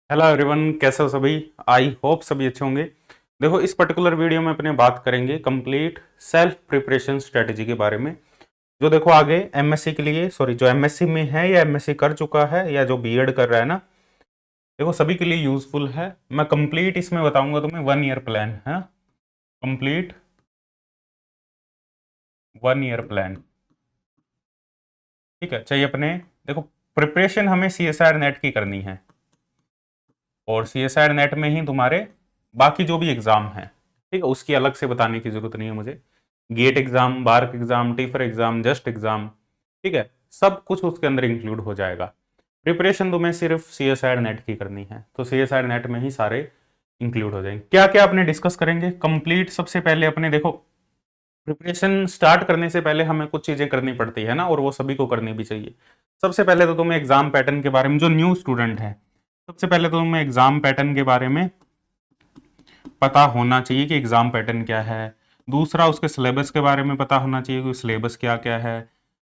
Hello everyone, कैसे हो सभी। आई होप सभी अच्छे होंगे। देखो, इस पर्टिकुलर वीडियो में अपने बात करेंगे कंप्लीट सेल्फ प्रिपरेशन स्ट्रेटजी के बारे में। जो देखो आगे एमएससी के लिए, सॉरी, जो एमएससी में है या एमएससी कर चुका है या जो बीएड कर रहा है ना, देखो सभी के लिए यूजफुल है। मैं कंप्लीट इसमें बताऊंगा तुम्हें 1 ईयर प्लान है, कंप्लीट 1 ईयर प्लान। ठीक है, चाहिए अपने। देखो, प्रिपरेशन हमें सीएसआईआर नेट की करनी है और सीएसआईआर नेट में ही तुम्हारे बाकी जो भी एग्जाम है, ठीक है, उसकी अलग से बताने की जरूरत नहीं है मुझे। GATE exam, BARC exam, TIFR exam, JEST exam, ठीक है, सब कुछ उसके अंदर इंक्लूड हो जाएगा। प्रिपरेशन तुम्हें सिर्फ सीएसआईआर नेट की करनी है, तो सीएसआईआर नेट में ही सारे इंक्लूड हो जाएंगे। क्या क्या अपने डिस्कस करेंगे कंप्लीट। सबसे पहले अपने देखो, प्रिपरेशन स्टार्ट करने से पहले हमें कुछ चीजें करनी पड़ती है ना, और वो सभी को करनी भी चाहिए। सबसे पहले तो तुम्हें एग्जाम पैटर्न के बारे में, जो न्यू स्टूडेंट है, सबसे पहले तो तुम्हें एग्जाम पैटर्न के बारे में पता होना चाहिए कि एग्जाम पैटर्न क्या है। दूसरा, उसके सिलेबस के बारे में पता होना चाहिए कि सिलेबस क्या क्या है।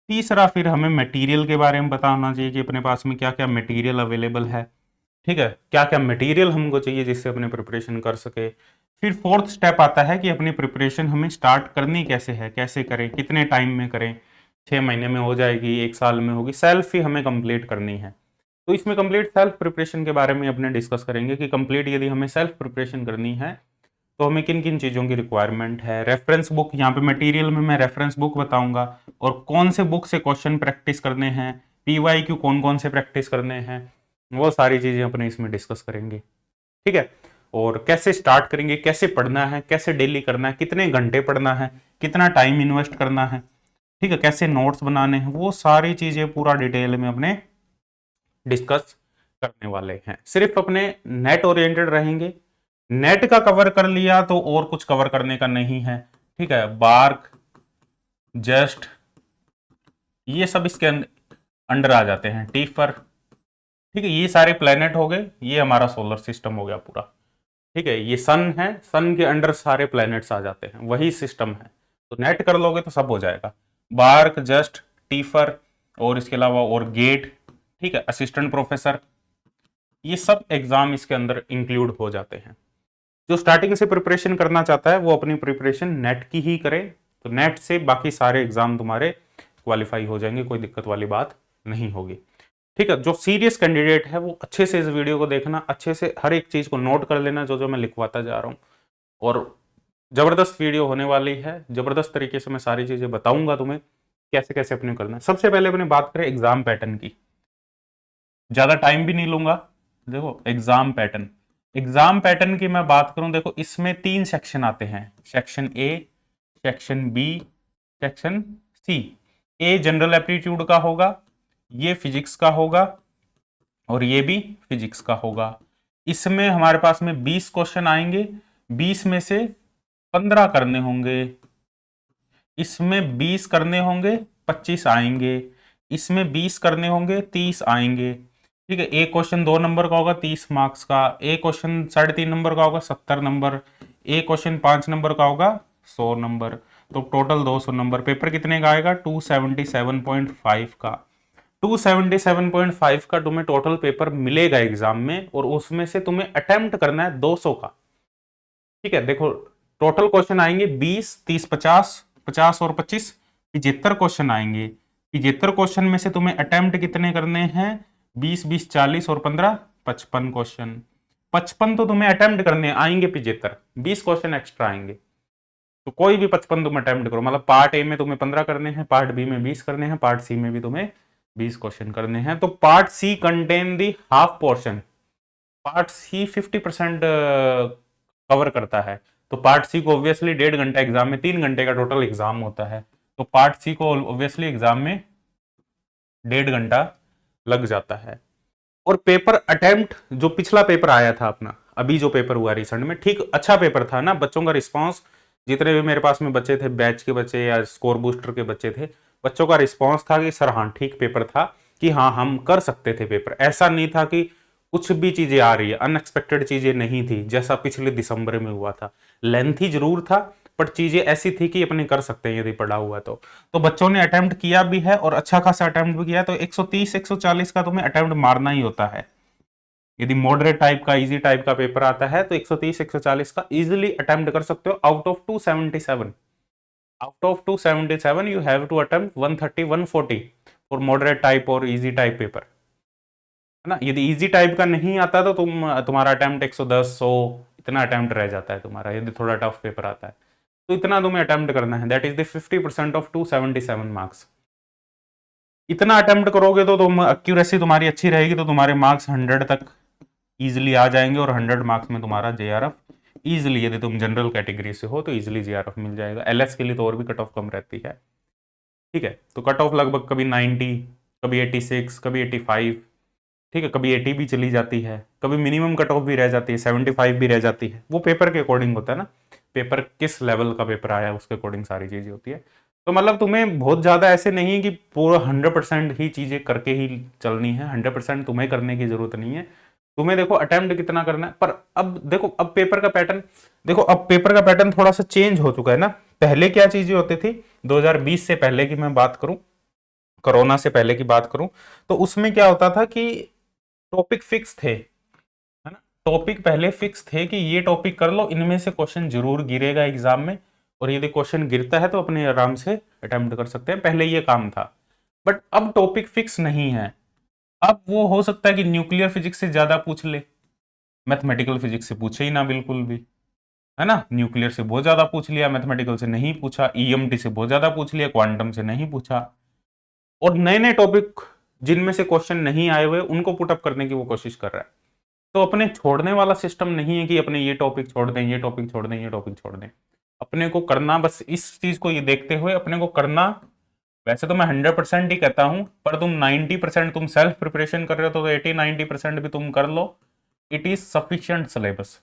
तीसरा, फिर हमें मटेरियल के बारे में पता होना चाहिए कि अपने पास में क्या क्या मटेरियल अवेलेबल है। ठीक है, क्या क्या मटेरियल हमको चाहिए जिससे अपने प्रिपरेशन कर सके। फिर फोर्थ स्टेप आता है कि अपनी प्रिपरेशन हमें स्टार्ट करनी कैसे है, कैसे करें, कितने टाइम में करें। 6 महीने में हो जाएगी, 1 साल में होगी, सेल्फ ही हमें कंप्लीट करनी है। तो इसमें कंप्लीट सेल्फ प्रिपरेशन के बारे में अपने डिस्कस करेंगे कि कंप्लीट यदि हमें सेल्फ प्रिपरेशन करनी है तो हमें किन किन चीज़ों की रिक्वायरमेंट है। रेफरेंस बुक, यहाँ पे मटेरियल में मैं रेफरेंस बुक बताऊंगा, और कौन से बुक से क्वेश्चन प्रैक्टिस करने हैं, पीवाईक्यू कौन कौन से प्रैक्टिस करने हैं, वो सारी चीज़ें अपने इसमें डिस्कस करेंगे। ठीक है, और कैसे स्टार्ट करेंगे, कैसे पढ़ना है, कैसे डेली करना है, कितने घंटे पढ़ना है, कितना टाइम इन्वेस्ट करना है, ठीक है, कैसे नोट्स बनाने हैं, वो सारी चीज़ें पूरा डिटेल में अपने डिस्कस करने वाले हैं। सिर्फ अपने नेट ओरिएंटेड रहेंगे। नेट का कवर कर लिया तो और कुछ कवर करने का नहीं है। ठीक है, बार्क, जस्ट, ये सब इसके अंडर आ जाते हैं। टीफर, ठीक है, ये सारे प्लेनेट हो गए, ये हमारा सोलर सिस्टम हो गया पूरा। ठीक है, ये सन है, सन के अंडर सारे प्लैनेट्स आ जाते हैं, वही सिस्टम है। तो नेट कर लोगे तो सब हो जाएगा। बार्क, जस्ट, टीफर, और इसके अलावा और गेट, ठीक है, असिस्टेंट प्रोफेसर, ये सब एग्जाम इसके अंदर इंक्लूड हो जाते हैं। जो स्टार्टिंग से प्रिपरेशन करना चाहता है वो अपनी प्रिपरेशन नेट की ही करे, तो नेट से बाकी सारे एग्जाम तुम्हारे क्वालिफाई हो जाएंगे, कोई दिक्कत वाली बात नहीं होगी। ठीक है, जो सीरियस कैंडिडेट है वो अच्छे से इस वीडियो को देखना, अच्छे से हर एक चीज को नोट कर लेना जो जो मैं लिखवाता जा रहा हूँ। और जबरदस्त वीडियो होने वाली है, जबरदस्त तरीके से मैं सारी चीजें बताऊंगा तुम्हें कैसे कैसे अपने करना है। सबसे पहले अपने बात करें एग्जाम पैटर्न की, ज्यादा टाइम भी नहीं लूंगा। देखो, एग्जाम पैटर्न, एग्जाम पैटर्न की मैं बात करूं, देखो इसमें 3 सेक्शन आते हैं, section A, section B, section C. A general aptitude का होगा, ये फिजिक्स का होगा, और ये भी फिजिक्स का होगा। इसमें हमारे पास में 20 क्वेश्चन आएंगे, 20 में से 15 करने होंगे। इसमें 20 करने होंगे, 25 आएंगे। इसमें 20 करने होंगे, 30 आएंगे। ठीक है, एक क्वेश्चन 2 नंबर का होगा, 30 मार्क्स का। एक क्वेश्चन 3.5 नंबर का होगा, 70 नंबर। एक क्वेश्चन 5 नंबर का होगा, 100 नंबर। तो टोटल 200 नंबर। पेपर कितने का आएगा? 277.5 का। 277.5 का तुम्हें टोटल पेपर मिलेगा एग्जाम में, और उसमें से तुम्हें अटेम्प्ट करना है 200 का। ठीक है, देखो टोटल क्वेश्चन आएंगे 20, 30, 50, 50 और 25, 75 क्वेश्चन आएंगे। 75 क्वेश्चन में से तुम्हें अटेम्प्ट कितने करने हैं? 20, 20, 40 और 15, 55 क्वेश्चन। 55 तो तुम्हें अटेम्प्ट करने आएंगे, 75, 20 क्वेश्चन एक्स्ट्रा आएंगे। तो कोई भी 55 तुम अटेम्प्ट करो, मतलब पार्ट ए में तुम्हें 15 करने हैं, पार्ट बी में 20 करने हैं, पार्ट सी में भी तुम्हें 20 क्वेश्चन करने हैं। तो part C contain the half portion, part C 50% cover करता है। तो पार्ट सी को ऑब्वियसली 1.5 घंटा एग्जाम में, 3 घंटे का टोटल एग्जाम होता है, तो पार्ट सी को ऑब्वियसली एग्जाम में 1.5 घंटा लग जाता है। और पेपर अटेम्प्ट, जो पिछला पेपर आया था अपना, अभी जो पेपर हुआ रिसेंट में, ठीक अच्छा पेपर था ना। बच्चों का रिस्पांस, जितने भी मेरे पास में बच्चे थे, बैच के बच्चे या स्कोर बूस्टर के बच्चे थे, बच्चों का रिस्पांस था कि सर हाँ ठीक पेपर था, कि हाँ हम कर सकते थे पेपर। ऐसा नहीं था कि कुछ भी चीजें आ रही है, अनएक्सपेक्टेड चीजें नहीं थी जैसा पिछले दिसंबर में हुआ था। लेंथी जरूर था, बट चीजें ऐसी थी कि अपने कर सकते हैं यदि पढ़ा हुआ तो बच्चों ने अटेम्प्ट किया भी है, और अच्छा खासा अटेम्प्ट भी किया है। तो 130 140 का तुम्हें अटेम्प्ट मारना ही होता है। यदि मॉडरेट टाइप का, इजी टाइप का पेपर आता है तो 130 140 का इजिली अटेम्प्ट कर सकते हो out of 277। Out of 277 you have to attempt 130 140 for moderate type और इजी टाइप पेपर, है ना। यदि इजी टाइप का नहीं आता तो तुम्हारा अटेम्प्ट 110 100 इतना अटेम्प्ट रह जाता है तुम्हारा, यदि थोड़ा टफ पेपर आता है तो इतना तुम्हें अटेम्प्ट करना है, that is the 50% of 277 marks. इतना अटेम्प्ट करोगे तो तुम एक्यूरेसी तुम्हारी अच्छी रहेगी तो तुम्हारे मार्क्स 100 तक इजिली आ जाएंगे, और 100 मार्क्स में तुम्हारा जेआरएफ इजिली, यदि तुम जनरल कैटेगरी से हो तो इजिली जेआरएफ मिल जाएगा। एलएस के लिए तो और भी कट ऑफ कम रहती है, ठीक है। तो कट ऑफ लगभग कभी 90, कभी 86, कभी 85, ठीक है, कभी 80 भी चली जाती है, कभी मिनिमम कट ऑफ भी रह जाती है 75 भी रह जाती है। वो पेपर के अकॉर्डिंग होता है ना, पेपर किस लेवल का पेपर आया उसके अकॉर्डिंग सारी चीजें होती है। तो मतलब तुम्हें बहुत ज्यादा ऐसे नहीं है कि पूरा 100% ही चीजें करके ही चलनी है, 100% तुम्हें करने की जरूरत नहीं है। तुम्हें देखो अटेम्प्ट कितना करना है, पर अब देखो अब पेपर का पैटर्न, देखो अब पेपर का पैटर्न थोड़ा सा चेंज हो चुका है ना। पहले क्या चीजें होती थी, 2020 से पहले की मैं बात करूं, कोरोना से पहले की बात करूं, तो उसमें क्या होता था कि टॉपिक फिक्स थे, है ना। टॉपिक पहले फिक्स थे कि ये टॉपिक कर लो, इनमें से क्वेश्चन जरूर गिरेगा एग्जाम में, और यदि क्वेश्चन गिरता है तो अपने आराम से अटेम्प्ट कर सकते हैं, पहले ये काम था। बट अब टॉपिक फिक्स नहीं है। अब वो हो सकता है कि न्यूक्लियर फिजिक्स से ज्यादा पूछ ले, मैथमेटिकल फिजिक्स से पूछे ही ना बिल्कुल भी, है ना। न्यूक्लियर से बहुत ज्यादा पूछ लिया, मैथमेटिकल से नहीं पूछा, ईएमटी से बहुत ज्यादा पूछ लिया, क्वांटम से नहीं पूछा। और नए नए टॉपिक जिनमें से क्वेश्चन नहीं आए हुए उनको पुटअप करने की वो कोशिश कर रहा है। तो अपने छोड़ने वाला सिस्टम नहीं है कि अपने ये टॉपिक छोड़ दें, ये टॉपिक छोड़ दें, ये टॉपिक छोड़ दें। अपने को करना बस इस चीज को ये देखते हुए अपने को करना, वैसे तो मैं 100% ही कहता हूं, पर तुम 90% तुम सेल्फ प्रिपरेशन कर रहे हो तो 80-90% भी तुम कर लो। It is sufficient syllabus,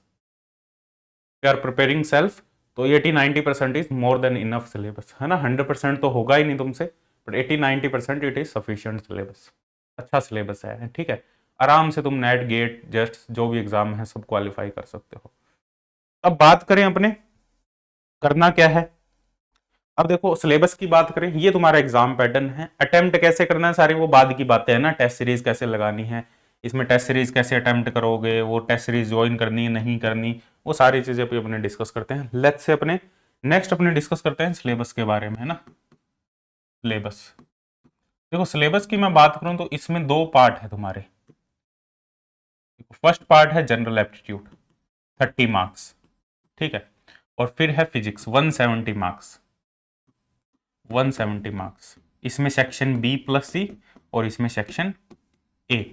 you are preparing self, तो 80-90% is more than enough syllabus, है ना। 100% तो होगा ही नहीं तुमसे, but 80-90% it is sufficient syllabus, अच्छा सिलेबस है, ठीक है। आराम से तुम नेट गेट जस्ट जो भी एग्जाम है सब क्वालिफाई कर सकते हो। अब बात करें अपने करना क्या है। अब देखो सिलेबस की बात करें, ये तुम्हारा एग्जाम पैटर्न है। अटेम्प्ट कैसे करना है सारी वो बाद की बातें हैं ना, टेस्ट सीरीज कैसे लगानी है, इसमें टेस्ट सीरीज कैसे अटेम्प्ट करोगे, वो टेस्ट सीरीज ज्वाइन करनी है नहीं करनी, वो सारी चीजें अभी अपने डिस्कस करते हैं। लेट्स से अपने नेक्स्ट अपने डिस्कस करते हैं सिलेबस के बारे में, है ना। सिलेबस, देखो सिलेबस की मैं बात करूं तो इसमें दो पार्ट है तुम्हारे। फर्स्ट पार्ट है जनरल एप्टीट्यूड 30 मार्क्स, ठीक है। और फिर है फिजिक्स 170 मार्क्स, 170 मार्क्स। इसमें सेक्शन बी प्लस सी और इसमें section A.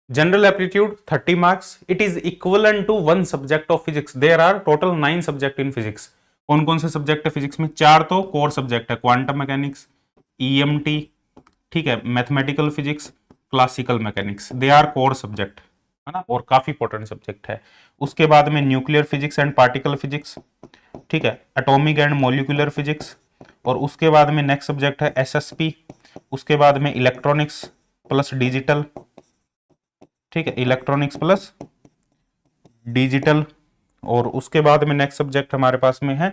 General aptitude 30 marks, it is equivalent to one subject of physics. There are total 9 subject in physics. कौन कौन से सब्जेक्ट है फिजिक्स में? 4 तो कोर सब्जेक्ट है, क्वांटम मैकेनिक्स, ईएमटी, ठीक है, mathematical physics, classical mechanics, they are core subject, है ना, और काफी इंपॉर्टेंट सब्जेक्ट है। उसके बाद में nuclear physics and particle physics, ठीक है, एटॉमिक एंड मोलिकुलर फिजिक्स, और उसके बाद में नेक्स्ट सब्जेक्ट है एसएसपी। उसके बाद में इलेक्ट्रॉनिक्स प्लस डिजिटल, ठीक है, इलेक्ट्रॉनिक्स प्लस डिजिटल। और उसके बाद में नेक्स्ट सब्जेक्ट हमारे पास में है,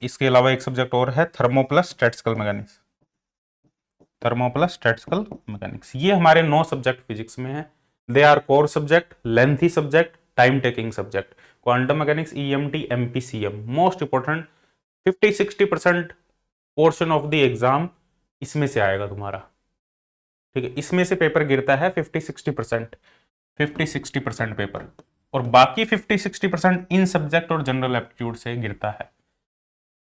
इसके अलावा एक सब्जेक्ट और है thermo plus statistical mechanics, thermo plus statistical mechanics. ये हमारे 9 सब्जेक्ट फिजिक्स में है। They are core subject, lengthy subject, time taking subject. Quantum mechanics, EMT, MPCM, most important. 50-60% portion of the exam इसमें से आएगा तुम्हारा, ठीक है। इसमें से पेपर गिरता है 50-60%, 50-60% पेपर, और बाकी 50-60% इन सब्जेक्ट और जनरल एप्टीट्यूड से गिरता है,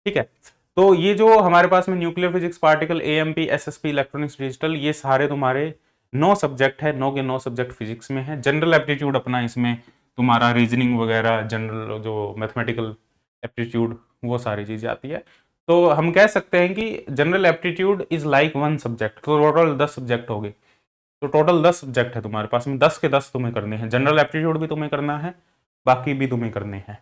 ठीक है। तो ये जो हमारे पास में nuclear physics, particle, AMP, SSP, electronics, digital, ये सारे तुम्हारे 9 सब्जेक्ट है, 9 के 9 सब्जेक्ट फिजिक्स में है। जनरल एप्टीट्यूड अपना इसमें तुम्हारा रीजनिंग वगैरह, जनरल जो मैथमेटिकल एप्टीट्यूड, वो सारी चीजें आती है। तो हम कह सकते हैं कि general aptitude is like one subject. तो टोटल 10 सब्जेक्ट हो गए, तो टोटल 10 सब्जेक्ट है तुम्हारे पास में, 10 के 10 तुम्हें करने हैं। जनरल एप्टीट्यूड भी तुम्हें करना है, बाकी भी तुम्हें करने हैं,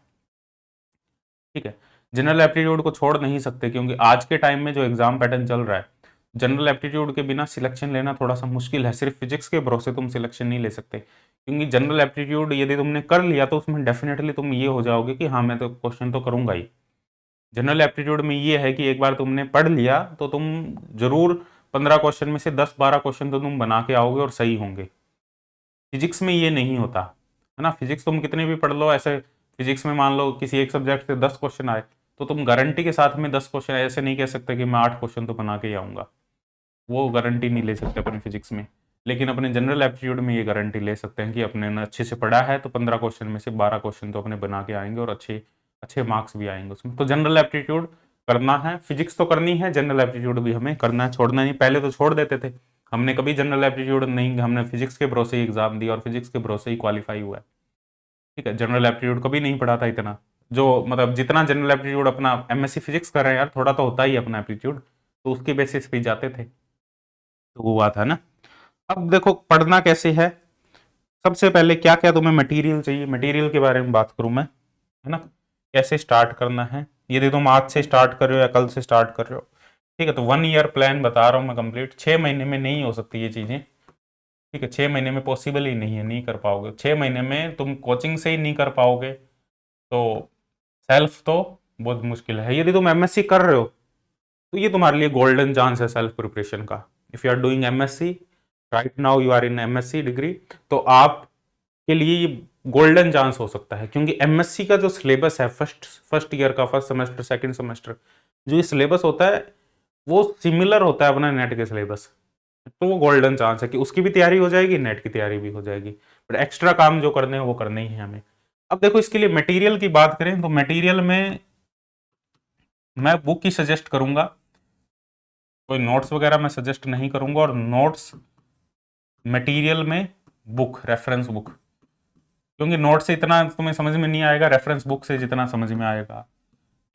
ठीक है। जनरल एप्टीट्यूड को छोड़ नहीं सकते, क्योंकि आज के टाइम में जो एग्जाम पैटर्न चल रहा है, जनरल एप्टीट्यूड के बिना सिलेक्शन लेना थोड़ा सा मुश्किल है। सिर्फ फिजिक्स के भरोसे तुम सिलेक्शन नहीं ले सकते, क्योंकि जनरल एप्टीट्यूड यदि तुमने कर लिया तो उसमें डेफिनेटली तुम ये हो जाओगे कि हाँ मैं तो क्वेश्चन तो करूंगा ही। जनरल एप्टीट्यूड में ये है कि एक बार तुमने पढ़ लिया तो तुम जरूर 15 क्वेश्चन में से 10-12 क्वेश्चन तो तुम बना के आओगे और सही होंगे। फिजिक्स में ये नहीं होता है ना। फिजिक्स तुम कितने भी पढ़ लो, ऐसे फिजिक्स में मान लो किसी एक सब्जेक्ट से 10 क्वेश्चन आए तो तुम गारंटी के साथ में 10 क्वेश्चन ऐसे नहीं कह सकते कि मैं 8 क्वेश्चन तो बना के ही आऊंगा, वो गारंटी नहीं ले सकते अपने फिजिक्स में। लेकिन अपने जनरल एप्टीट्यूड में ये गारंटी ले सकते हैं कि अपने ने अच्छे से पढ़ा है तो 15 क्वेश्चन में से 12 क्वेश्चन तो अपने बना के आएंगे और अच्छे अच्छे मार्क्स भी आएंगे उसमें। तो जनरल एप्टीट्यूड करना है, फिजिक्स तो करनी है, जनरल एप्टीट्यूड भी हमें करना है, छोड़ना नहीं। पहले तो छोड़ देते थे, हमने कभी जनरल एप्टीट्यूड नहीं, हमने फिजिक्स के भरोसे ही एग्जाम दिया और फिजिक्स के भरोसे ही क्वालिफाई हुआ है। ठीक है, जनरल एप्टीट्यूड कभी नहीं पढ़ा था इतना, जो मतलब जितना जनरल एप्टीट्यूड अपना एमएससी फिजिक्स कर रहे हैं यार, थोड़ा तो होता ही अपना एप्टीट्यूड, तो उसके बेसिस पे जाते थे, तो वो बात है ना। अब देखो पढ़ना कैसे है। सबसे पहले क्या क्या तुम्हें मटेरियल चाहिए, मटेरियल के बारे में बात करूं मैं, है ना। कैसे स्टार्ट करना है, यदि तुम आज से स्टार्ट कर रहे हो या कल से स्टार्ट कर रहे हो, ठीक है, तो 1 ईयर प्लान बता रहा हूं मैं कंप्लीट। 6 महीने में नहीं हो सकती ये चीजें, ठीक है, 6 महीने में पॉसिबल ही नहीं है, नहीं कर पाओगे। 6 महीने में तुम कोचिंग से ही नहीं कर पाओगे तो सेल्फ तो बहुत मुश्किल है। यदि तुम एमएससी कर रहे हो तो ये तुम्हारे लिए गोल्डन चांस है सेल्फ प्रिपरेशन का। If you are doing MSc right now, you are in MSc degree, तो आप के लिए ये गोल्डन चांस हो सकता है, क्योंकि एमएससी का जो सिलेबस है फर्स्ट ईयर का, फर्स्ट सेमेस्टर सेकंड सेमेस्टर, जो ये सिलेबस होता है वो सिमिलर होता है अपना नेट के सिलेबस। तो वो गोल्डन चांस है कि उसकी भी तैयारी हो जाएगी, नेट की तैयारी भी हो जाएगी, बट एक्स्ट्रा काम जो करने हैं वो करने ही है हमें। अब देखो इसके लिए मटेरियल की बात करें तो मटेरियल में मैं बुक ही सजेस्ट करूंगा, कोई नोट्स वगैरह मैं सजेस्ट नहीं करूंगा। और नोट्स मटेरियल में बुक, रेफरेंस बुक, क्योंकि नोट से इतना तुम्हें समझ में नहीं आएगा, रेफरेंस बुक से जितना समझ में आएगा,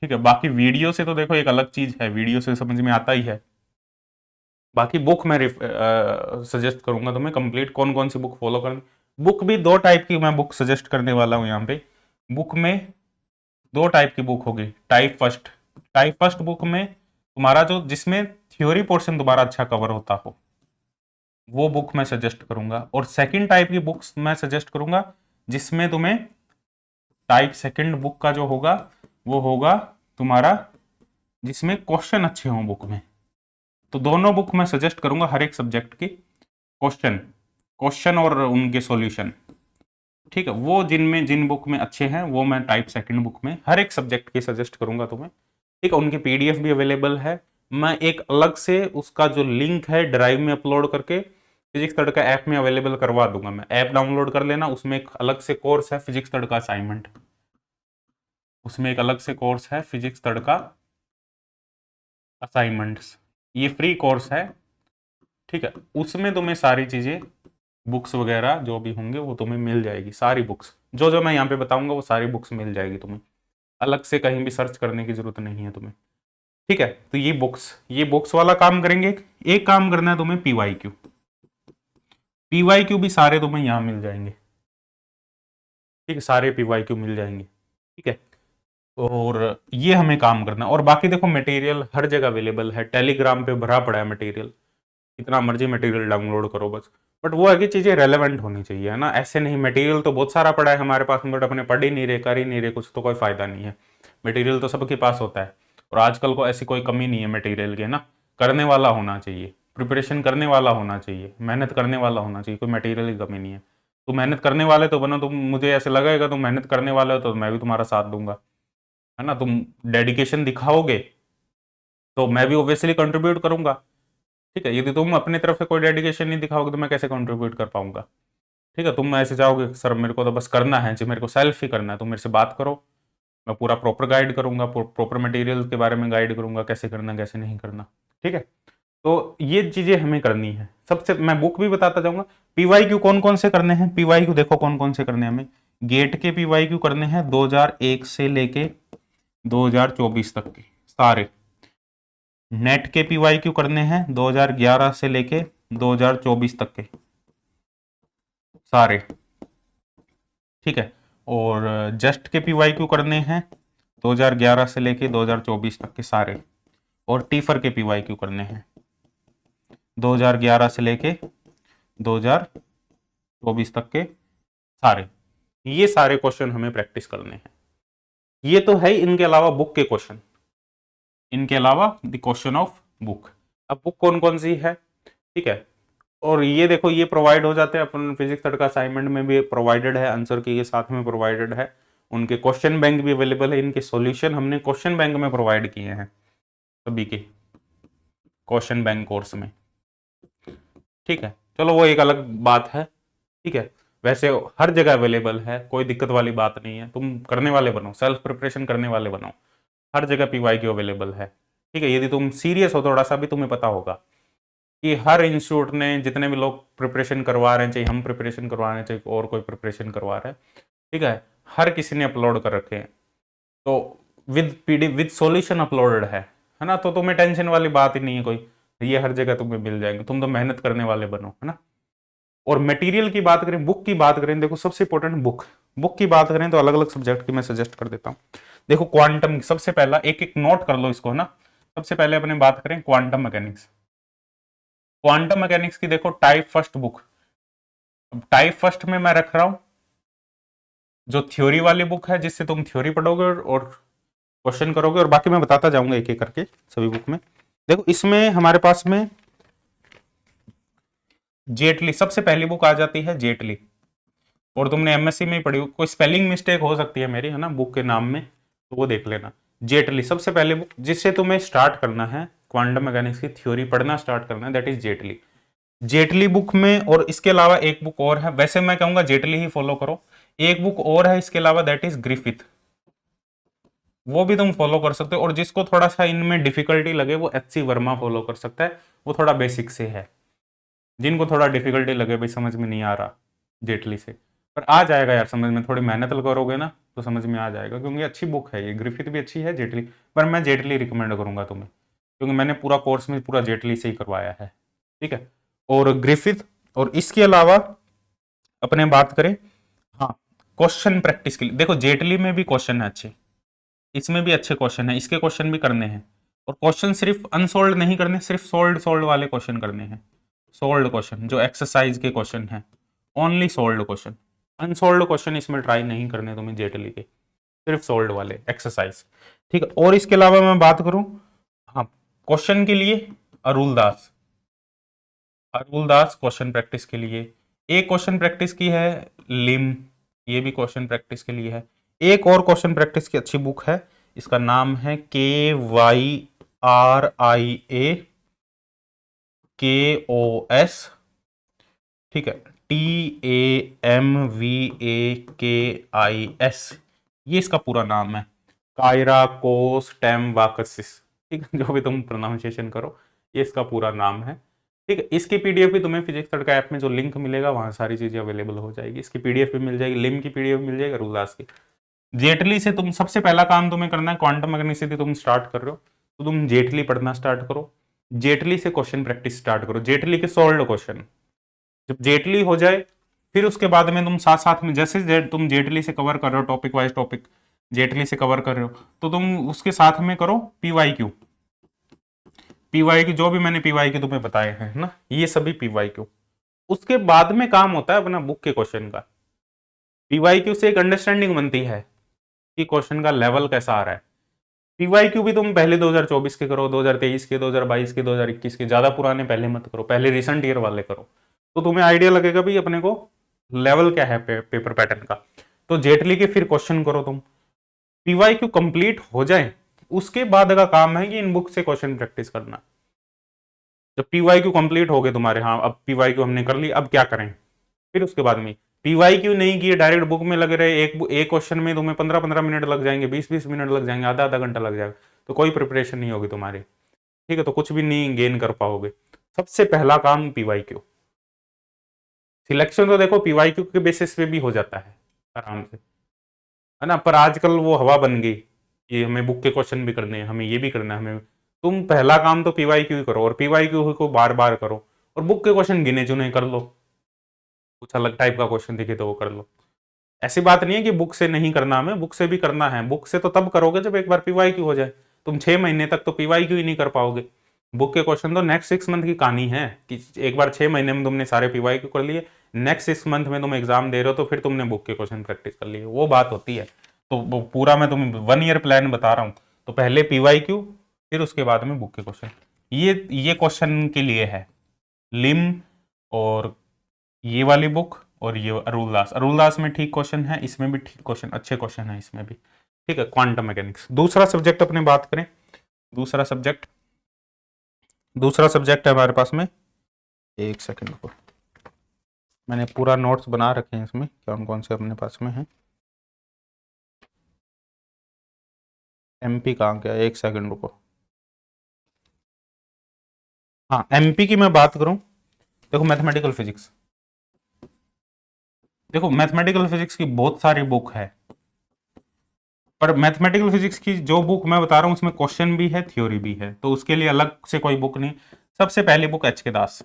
ठीक है। बाकी वीडियो से तो देखो एक अलग चीज है, वीडियो से समझ में आता ही है। बाकी बुक मैं सजेस्ट करूंगा तुम्हें कंप्लीट कौन कौन सी बुक फॉलो करनी। बुक भी 2 टाइप की मैं बुक सजेस्ट करने वाला हूं यहाँ पे। बुक में 2 टाइप की बुक होगी। टाइप फर्स्ट बुक में तुम्हारा जो जिसमें थ्योरी पोर्शन तुम्हारा अच्छा कवर होता हो, वो बुक मैं सजेस्ट करूंगा। और सेकंड टाइप की बुक्स मैं सजेस्ट करूंगा जिसमें तुम्हें टाइप सेकंड बुक का जो होगा वो होगा तुम्हारा जिसमें क्वेश्चन अच्छे हों बुक में। तो दोनों बुक मैं सजेस्ट करूंगा हर एक सब्जेक्ट की, क्वेश्चन और उनके सॉल्यूशन, ठीक है। वो जिन बुक में अच्छे हैं वो मैं टाइप सेकंड बुक में हर एक सब्जेक्ट की सजेस्ट करूंगा तुम्हें, ठीक है। उनकी पीडीएफ भी अवेलेबल है, मैं एक अलग से उसका जो लिंक है ड्राइव में अपलोड करके फिजिक्स तड़का ऐप में अवेलेबल करवा दूंगा। मैं ऐप डाउनलोड कर लेना, उसमें एक अलग से कोर्स है फिजिक्स तड़का असाइनमेंट, उसमें एक अलग से कोर्स है फिजिक्स तड़का असाइनमेंट्स, ये फ्री कोर्स है, ठीक है। उसमें तुम्हें सारी चीजें बुक्स वगैरह जो भी होंगे वो तुम्हें मिल जाएगी, सारी बुक्स जो जो मैं यहाँ पे बताऊंगा वो सारी बुक्स मिल जाएगी तुम्हें, अलग से कहीं भी सर्च करने की जरूरत नहीं है तुम्हें, ठीक है। तो ये बुक्स वाला काम करेंगे। एक काम करना है तुम्हें, पीवाई क्यू भी सारे तुम्हें यहाँ मिल जाएंगे, ठीक है, सारे पीवाई क्यू मिल जाएंगे, ठीक है। और ये हमें काम करना है। और बाकी देखो मटेरियल हर जगह अवेलेबल है, टेलीग्राम पे भरा पड़ा है मटेरियल, इतना मर्जी मटेरियल डाउनलोड करो बस। बट वो है कि चीजें रेलेवेंट होनी चाहिए, है ना। ऐसे नहीं मटेरियल तो बहुत सारा पड़ा है हमारे पास, बट अपने पढ़ ही नहीं रहे, कर ही नहीं रहे कुछ, तो कोई फायदा नहीं है। मटेरियल तो सबके पास होता है और आजकल को ऐसी कोई कमी नहीं है मटेरियल की, है ना। करने वाला होना चाहिए, प्रिपरेशन करने वाला होना चाहिए, मेहनत करने वाला होना चाहिए, कोई मटेरियल की कमी नहीं है। तो मेहनत करने वाले तो बनो तुम, मुझे ऐसे लगेगा तुम मेहनत करने वाले हो तो मैं भी तुम्हारा साथ दूंगा, है ना। तुम डेडिकेशन दिखाओगे तो मैं भी ऑब्वियसली कंट्रीब्यूट करूंगा, ठीक है। यदि तुम अपनी तरफ से कोई डेडिकेशन नहीं दिखाओगे तो मैं कैसे कंट्रीब्यूट कर पाऊंगा, ठीक है। तुम ऐसे चाहोगे सर मेरे को तो बस करना है जी, मेरे को सेल्फ ही करना है, तुम मेरे से बात करो, मैं पूरा प्रॉपर गाइड करूंगा, प्रॉपर मटेरियल के बारे में गाइड करूंगा, कैसे करना कैसे नहीं करना, ठीक है। तो ये चीजें हमें करनी है। सबसे मैं बुक भी बताता जाऊंगा। पीवाई क्यू कौन कौन से करने हैं, पीवाई क्यू देखो कौन कौन से करने हैं हमें। गेट के पीवाई क्यू करने हैं 2001 से लेके 2024 तक के सारे। नेट के पीवाई क्यू करने हैं 2011 से लेके 2024 तक के सारे, ठीक है। और जस्ट के पीवाई क्यू करने हैं 2011 से लेके 2024 तक के सारे। और टीफर के पीवाई क्यू करने हैं 2011 से लेके 2024 तक के सारे। ये सारे क्वेश्चन हमें प्रैक्टिस करने हैं। ये तो है, इनके अलावा बुक के क्वेश्चन, इनके अलावा द क्वेश्चन ऑफ बुक। अब बुक कौन कौन सी है, ठीक है। और ये देखो ये प्रोवाइड हो जाते हैं अपन फिजिक्स थर्ड का असाइनमेंट में भी प्रोवाइडेड है, आंसर की ये साथ में प्रोवाइडेड है, उनके क्वेश्चन बैंक भी अवेलेबल है, इनके सॉल्यूशन हमने क्वेश्चन बैंक में प्रोवाइड किए हैं सभी के क्वेश्चन बैंक कोर्स में, ठीक है। चलो वो एक अलग बात है, ठीक है। वैसे हर जगह अवेलेबल है, कोई दिक्कत वाली बात नहीं है, तुम करने वाले बनो, सेल्फ प्रिपरेशन करने वाले बनो, हर जगह PYQ अवेलेबल है, ठीक है। यदि तुम सीरियस हो थोड़ा सा भी, तुम्हें पता होगा कि हर इंस्टीट्यूट ने जितने भी लोग प्रिपरेशन करवा रहे हैं, चाहे हम प्रिपरेशन करवा रहे हैं चाहे और कोई प्रिपरेशन करवा रहा है, ठीक है, हर किसी ने अपलोड कर रखे हैं, तो with PDF with solution uploaded है ना, तो तुम्हें टेंशन वाली बात ही नहीं है कोई, ये हर जगह तुम्हें मिल जाएंगे, तुम तो मेहनत करने वाले बनो, है ना। और मटेरियल की बात करें, बुक की बात करें, देखो सबसे इंपॉर्टेंट बुक की बात करें तो अलग अलग सब्जेक्ट की मैं सजेस्ट कर देता हूँ। देखो क्वांटम सबसे पहला, एक एक नोट कर लो इसको, है ना। सबसे पहले अपने बात करें क्वांटम मैकेनिक्स, क्वांटम मैकेनिक्स की देखो type first book, type first में मैं रख रहा हूं जो थ्योरी वाली बुक है, जिससे तुम थ्योरी पढ़ोगे और क्वेश्चन करोगे, और बाकी मैं बताता जाऊंगा एक एक करके सभी बुक में। देखो इसमें हमारे पास में जेटली सबसे पहली बुक आ जाती है, जेटली, और तुमने MSc में ही पढ़ी, कोई स्पेलिंग मिस्टेक हो सकती है मेरी, है ना, बुक के नाम में, तो वो देख लेना। जेटली सबसे पहले बुक जिससे तुम्हें स्टार्ट करना है क्वांटम मैकेनिक्स की थ्योरी पढ़ना स्टार्ट करना है, that is Jaitley. Jaitley book में, और इसके अलावा एक बुक और है, वैसे मैं कहूंगा जेटली ही फॉलो करो, एक बुक और है इसके अलावा, दैट इज ग्रिफिथ, वो भी तुम फॉलो कर सकते हो, और जिसको थोड़ा सा इनमें डिफिकल्टी लगे वो HC वर्मा फॉलो कर सकता है, वो थोड़ा बेसिक से है, जिनको थोड़ा डिफिकल्टी लगे भाई समझ में नहीं आ रहा जेटली से, पर आ जाएगा यार समझ में, थोड़ी मेहनत करोगे ना तो समझ में आ जाएगा, क्योंकि अच्छी बुक है ये, ग्रिफिथ भी अच्छी है, जेटली, पर मैं जेटली रिकमेंड करूंगा तुम्हें, क्योंकि मैंने पूरा कोर्स में पूरा जेटली से ही करवाया है, ठीक है। और ग्रिफिथ, और इसके अलावा अपने बात करें, हाँ, क्वेश्चन प्रैक्टिस के लिए देखो जेटली में भी क्वेश्चन है अच्छे, इसमें भी अच्छे क्वेश्चन है, इसके क्वेश्चन भी करने हैं, और क्वेश्चन सिर्फ अनसोल्ड नहीं करने, सिर्फ सोल्ड सोल्ड वाले क्वेश्चन करने हैं, सोल्ड क्वेश्चन जो एक्सरसाइज के क्वेश्चन हैं, only sold question, unsold question इसमें ट्राई नहीं करने तुम्हें जेटली के, सिर्फ सोल्ड वाले एक्सरसाइज, ठीक है। और इसके अलावा मैं बात करूं, हाँ, क्वेश्चन के लिए अरुल दास, अरुल दास क्वेश्चन प्रैक्टिस के लिए, एक क्वेश्चन प्रैक्टिस की है लिम, ये भी क्वेश्चन प्रैक्टिस के लिए है। एक और क्वेश्चन प्रैक्टिस की अच्छी बुक है, इसका नाम है KYRIAKOS, ठीक है, TAMVAKIS, ये इसका पूरा नाम है, कायरा कोस टेम वाकसिस, ठीक है, जो भी तुम प्रोनाउंसिएशन करो, ये इसका पूरा नाम है, ठीक है। इसकी PDF भी तुम्हें फिजिक्स थर्ड का ऐप में जो लिंक मिलेगा वहां सारी चीजें अवेलेबल हो जाएगी, इसकी PDF भी मिल जाएगी, लिम की PDF मिल जाएगी, रूलास की। जेटली से तुम सबसे पहला काम तुम्हें करना है, क्वांटम मैकेनिक्स से तुम स्टार्ट कर रहे हो तो तुम जेटली पढ़ना स्टार्ट करो, जेटली से क्वेश्चन प्रैक्टिस स्टार्ट करो, जेटली के सॉल्व्ड क्वेश्चन, जब जेटली हो जाए फिर उसके बाद में तुम साथ साथ में जैसे तुम जेटली से कवर कर रहे हो, टॉपिक वाइज टॉपिक जेटली से कवर कर रहे हो, तो तुम उसके साथ में करो PYQ, PYQ जो भी मैंने PYQ तुम्हें बताए हैं ना, ये सभी PYQ, उसके बाद में काम होता है अपना बुक के क्वेश्चन का। PYQ से एक अंडरस्टैंडिंग बनती है कि क्वेश्चन का लेवल कैसा आ रहा है। PYQ भी तुम पहले 2024 के करो, 2023 के, 2022 के, 2021 के, ज्यादा पुराने पहले मत करो, पहले रिसेंट ईयर वाले करो, तो तुम्हें आइडिया लगेगा भी अपने को लेवल क्या है पेपर पैटर्न का। तो जेटली के फिर क्वेश्चन करो तुम, PYQ कंप्लीट हो जाए उसके बाद का काम है कि इन बुक से क्वेश्चन प्रैक्टिस करना। जब PYQ कंप्लीट हो गए तुम्हारे, हाँ अब PYQ हमने कर ली, अब क्या करें, फिर उसके बाद में PYQ नहीं किए, डायरेक्ट बुक में लगे रहे, एक क्वेश्चन में तुम्हें 15-15 मिनट लग जाएंगे, 20-20 मिनट लग जाएंगे, आधा आधा घंटा लग जाएगा, तो कोई प्रिपरेशन नहीं होगी तुम्हारी, ठीक है, तो कुछ भी नहीं गेन कर पाओगे। सबसे पहला काम PYQ, सिलेक्शन तो देखो PYQ के बेसिस पे भी हो जाता है आराम से, है ना, पर आजकल वो हवा बन गई कि हमें बुक के क्वेश्चन भी करने हैं, हमें ये भी करना है, हमें, तुम पहला काम तो PYQ ही करो, और PYQ को बार बार करो, और बुक के क्वेश्चन गिने चुने कर लो, कुछ अलग टाइप का क्वेश्चन दिखे तो वो कर लो। ऐसी बात नहीं है कि बुक से नहीं करना, हमें बुक से भी करना है, बुक से तो तब करोगे जब एक बार PYQ हो जाए, तुम 6 महीने तक तो PYQ ही नहीं कर पाओगे, बुक के क्वेश्चन तो नेक्स्ट 6 मंथ की कहानी है, कि एक बार 6 महीने में तुमने सारे PYQ कर लिए, नेक्स्ट 6 मंथ में तुम एग्जाम दे रहे हो तो फिर तुमने बुक के क्वेश्चन प्रैक्टिस कर लिए, वो बात होती है। तो वो पूरा मैं तुम्हें 1 ईयर प्लान बता रहा हूँ, तो पहले PYQ फिर उसके बाद में बुक के क्वेश्चन, ये क्वेश्चन के लिए है। लिम और ये वाली बुक और ये अरुल दास में ठीक क्वेश्चन है, इसमें भी ठीक क्वेश्चन, अच्छे क्वेश्चन है इसमें भी। ठीक है, क्वांटम मैकेनिक्स। दूसरा सब्जेक्ट अपने बात करें, दूसरा सब्जेक्ट है हमारे पास में, एक सेकंड को, मैंने पूरा नोट्स बना रखे हैं इसमें, कौन कौन से अपने पास में है। एमपी कहाँ गया, एक सेकंड रुको। हाँ, एमपी की मैं बात करूं, देखो मैथमेटिकल फिजिक्स, देखो मैथमेटिकल फिजिक्स की बहुत सारी बुक है, पर मैथमेटिकल फिजिक्स की जो बुक मैं बता रहा हूं उसमें क्वेश्चन भी है, थ्योरी भी है, तो उसके लिए अलग से कोई बुक नहीं। सबसे पहली बुक एच के दास,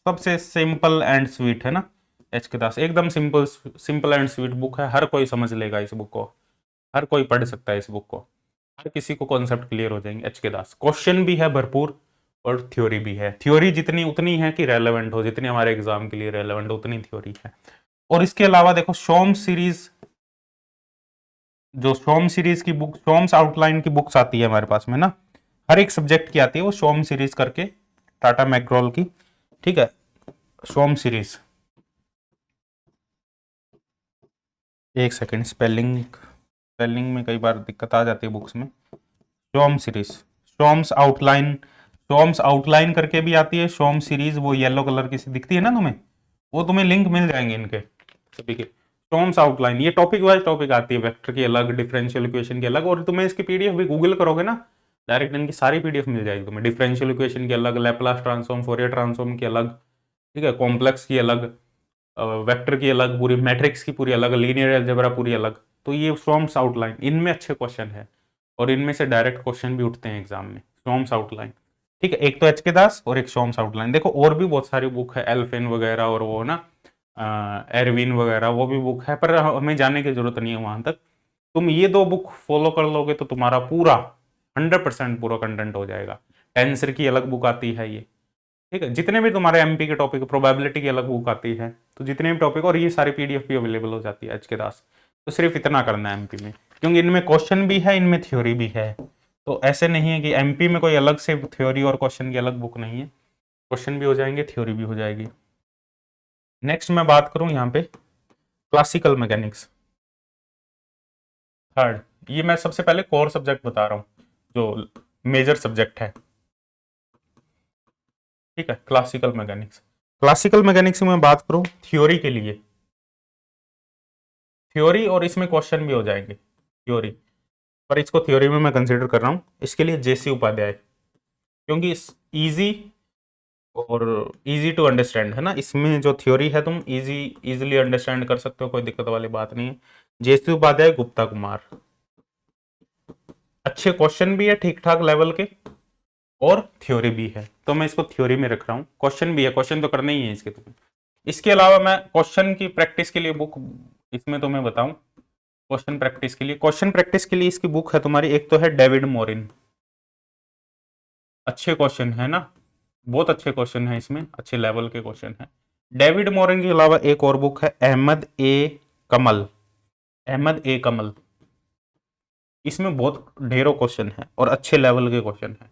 सबसे सिंपल एंड स्वीट है ना, एच के दास एकदम सिंपल एंड स्वीट बुक है, हर कोई समझ लेगा इस बुक को, हर कोई पढ़ सकता है इस बुक को, हर किसी को कॉन्सेप्ट क्लियर हो जाएंगे। एच के दास, क्वेश्चन भी है भरपूर और थ्योरी भी है, थ्योरी जितनी उतनी है कि रेलेवेंट हो, जितनी हमारे एग्जाम के लिए रेलेवेंट हो उतनी थ्योरी है। और इसके अलावा देखो सोम सीरीज, जो सोम सीरीज की बुक, सोम्स आउटलाइन की बुक्स आती है हमारे पास में ना, हर एक सब्जेक्ट की आती है वो सोम सीरीज करके, टाटा मैकग्रॉल की। ठीक है, सोम सीरीज, एक सेकंड, स्पेलिंग में कई बार दिक्कत आ जाती है बुक्स में। सोम सीरीज, सोम्स आउटलाइन करके भी आती है, सोम सीरीज वो येलो कलर की सी दिखती है ना तुम्हें, वो तुम्हें लिंक मिल जाएंगे इनके सभी के। सोम्स आउटलाइन ये टॉपिक वाइज टॉपिक आती है, वेक्टर की अलग, डिफरेंशियल इक्वेशन की अलग, और तुम्हें इसकी पीडीएफ भी गूगल करोगे ना, डायरेक्ट इनकी सारी पीडीएफ मिल जाएगी तुम्हें, डिफरेंशियल इक्वेशन की अलग, लैपलास ट्रांसफॉर्म, फोरियर ट्रांसफॉर्म की अलग, ठीक है, कॉम्प्लेक्स की अलग, वेक्टर की अलग, पूरी मैट्रिक्स की पूरी अलग, लीनियर अलजेब्रा पूरी अलग। तो ये सोम्स आउटलाइन, इनमें अच्छे क्वेश्चन है और इनमें से डायरेक्ट क्वेश्चन भी उठते हैं एग्जाम में, सोम्स आउटलाइन। ठीक है, एक तो एच के दास और एक सोम्स आउटलाइन। देखो और भी बहुत सारी बुक है, एल्फिन वगैरह और वो ना एरविन वगैरह, वो भी बुक है, पर हमें जाने की जरूरत नहीं है वहां तक। तुम ये दो बुक फॉलो कर लोगे तो तुम्हारा पूरा 100% पूरा कंटेंट हो जाएगा। टेंसर की अलग बुक आती है ये, ठीक है, जितने भी तुम्हारे एमपी के टॉपिक, प्रोबेबिलिटी की अलग बुक आती है, तो जितने भी टॉपिक, और ये सारी पीडीएफ भी अवेलेबल हो जाती है एच के दास। तो सिर्फ इतना करना है एमपी में, क्योंकि इनमें क्वेश्चन भी है, इनमें थ्योरी भी है, तो ऐसे नहीं है कि एमपी में कोई अलग से थ्योरी और क्वेश्चन की अलग बुक नहीं है, क्वेश्चन भी हो जाएंगे, थ्योरी भी हो जाएगी। नेक्स्ट मैं बात करूं यहाँ पे क्लासिकल मैकेनिक्स, थर्ड, ये मैं सबसे पहले कोर सब्जेक्ट बता रहा हूँ, जो मेजर सब्जेक्ट है। ठीक है, क्लासिकल मैकेनिक्स में बात करूं थ्योरी के लिए, थ्योरी और इसमें क्वेश्चन भी हो जाएंगे थ्योरी, पर इसको थ्योरी में मैं कंसीडर कर रहा हूं इसके लिए जेसी उपाध्याय, क्योंकि इजी और इजी टू अंडरस्टैंड है ना, इसमें जो थ्योरी है तुम इजीली अंडरस्टैंड कर सकते हो, कोई दिक्कत वाली बात नहीं है। जेसी उपाध्याय, गुप्ता कुमार, अच्छे क्वेश्चन भी है ठीक ठाक लेवल के और थ्योरी भी है, तो मैं इसको थ्योरी में रख रहा हूं, क्वेश्चन भी है, क्वेश्चन तो करने ही है इसके तुम्हें। इसके अलावा मैं क्वेश्चन की प्रैक्टिस के लिए बुक इसमें तुम्हें बताऊं, क्वेश्चन प्रैक्टिस के लिए इसकी बुक है तुम्हारी, एक तो है डेविड मोरिन, अच्छे क्वेश्चन है ना, बहुत अच्छे क्वेश्चन है इसमें, अच्छे लेवल के क्वेश्चन है। डेविड मोरिन के अलावा एक और बुक है कमल अहमद ए कमल, इसमें बहुत ढेरों क्वेश्चन है और अच्छे लेवल के क्वेश्चन है।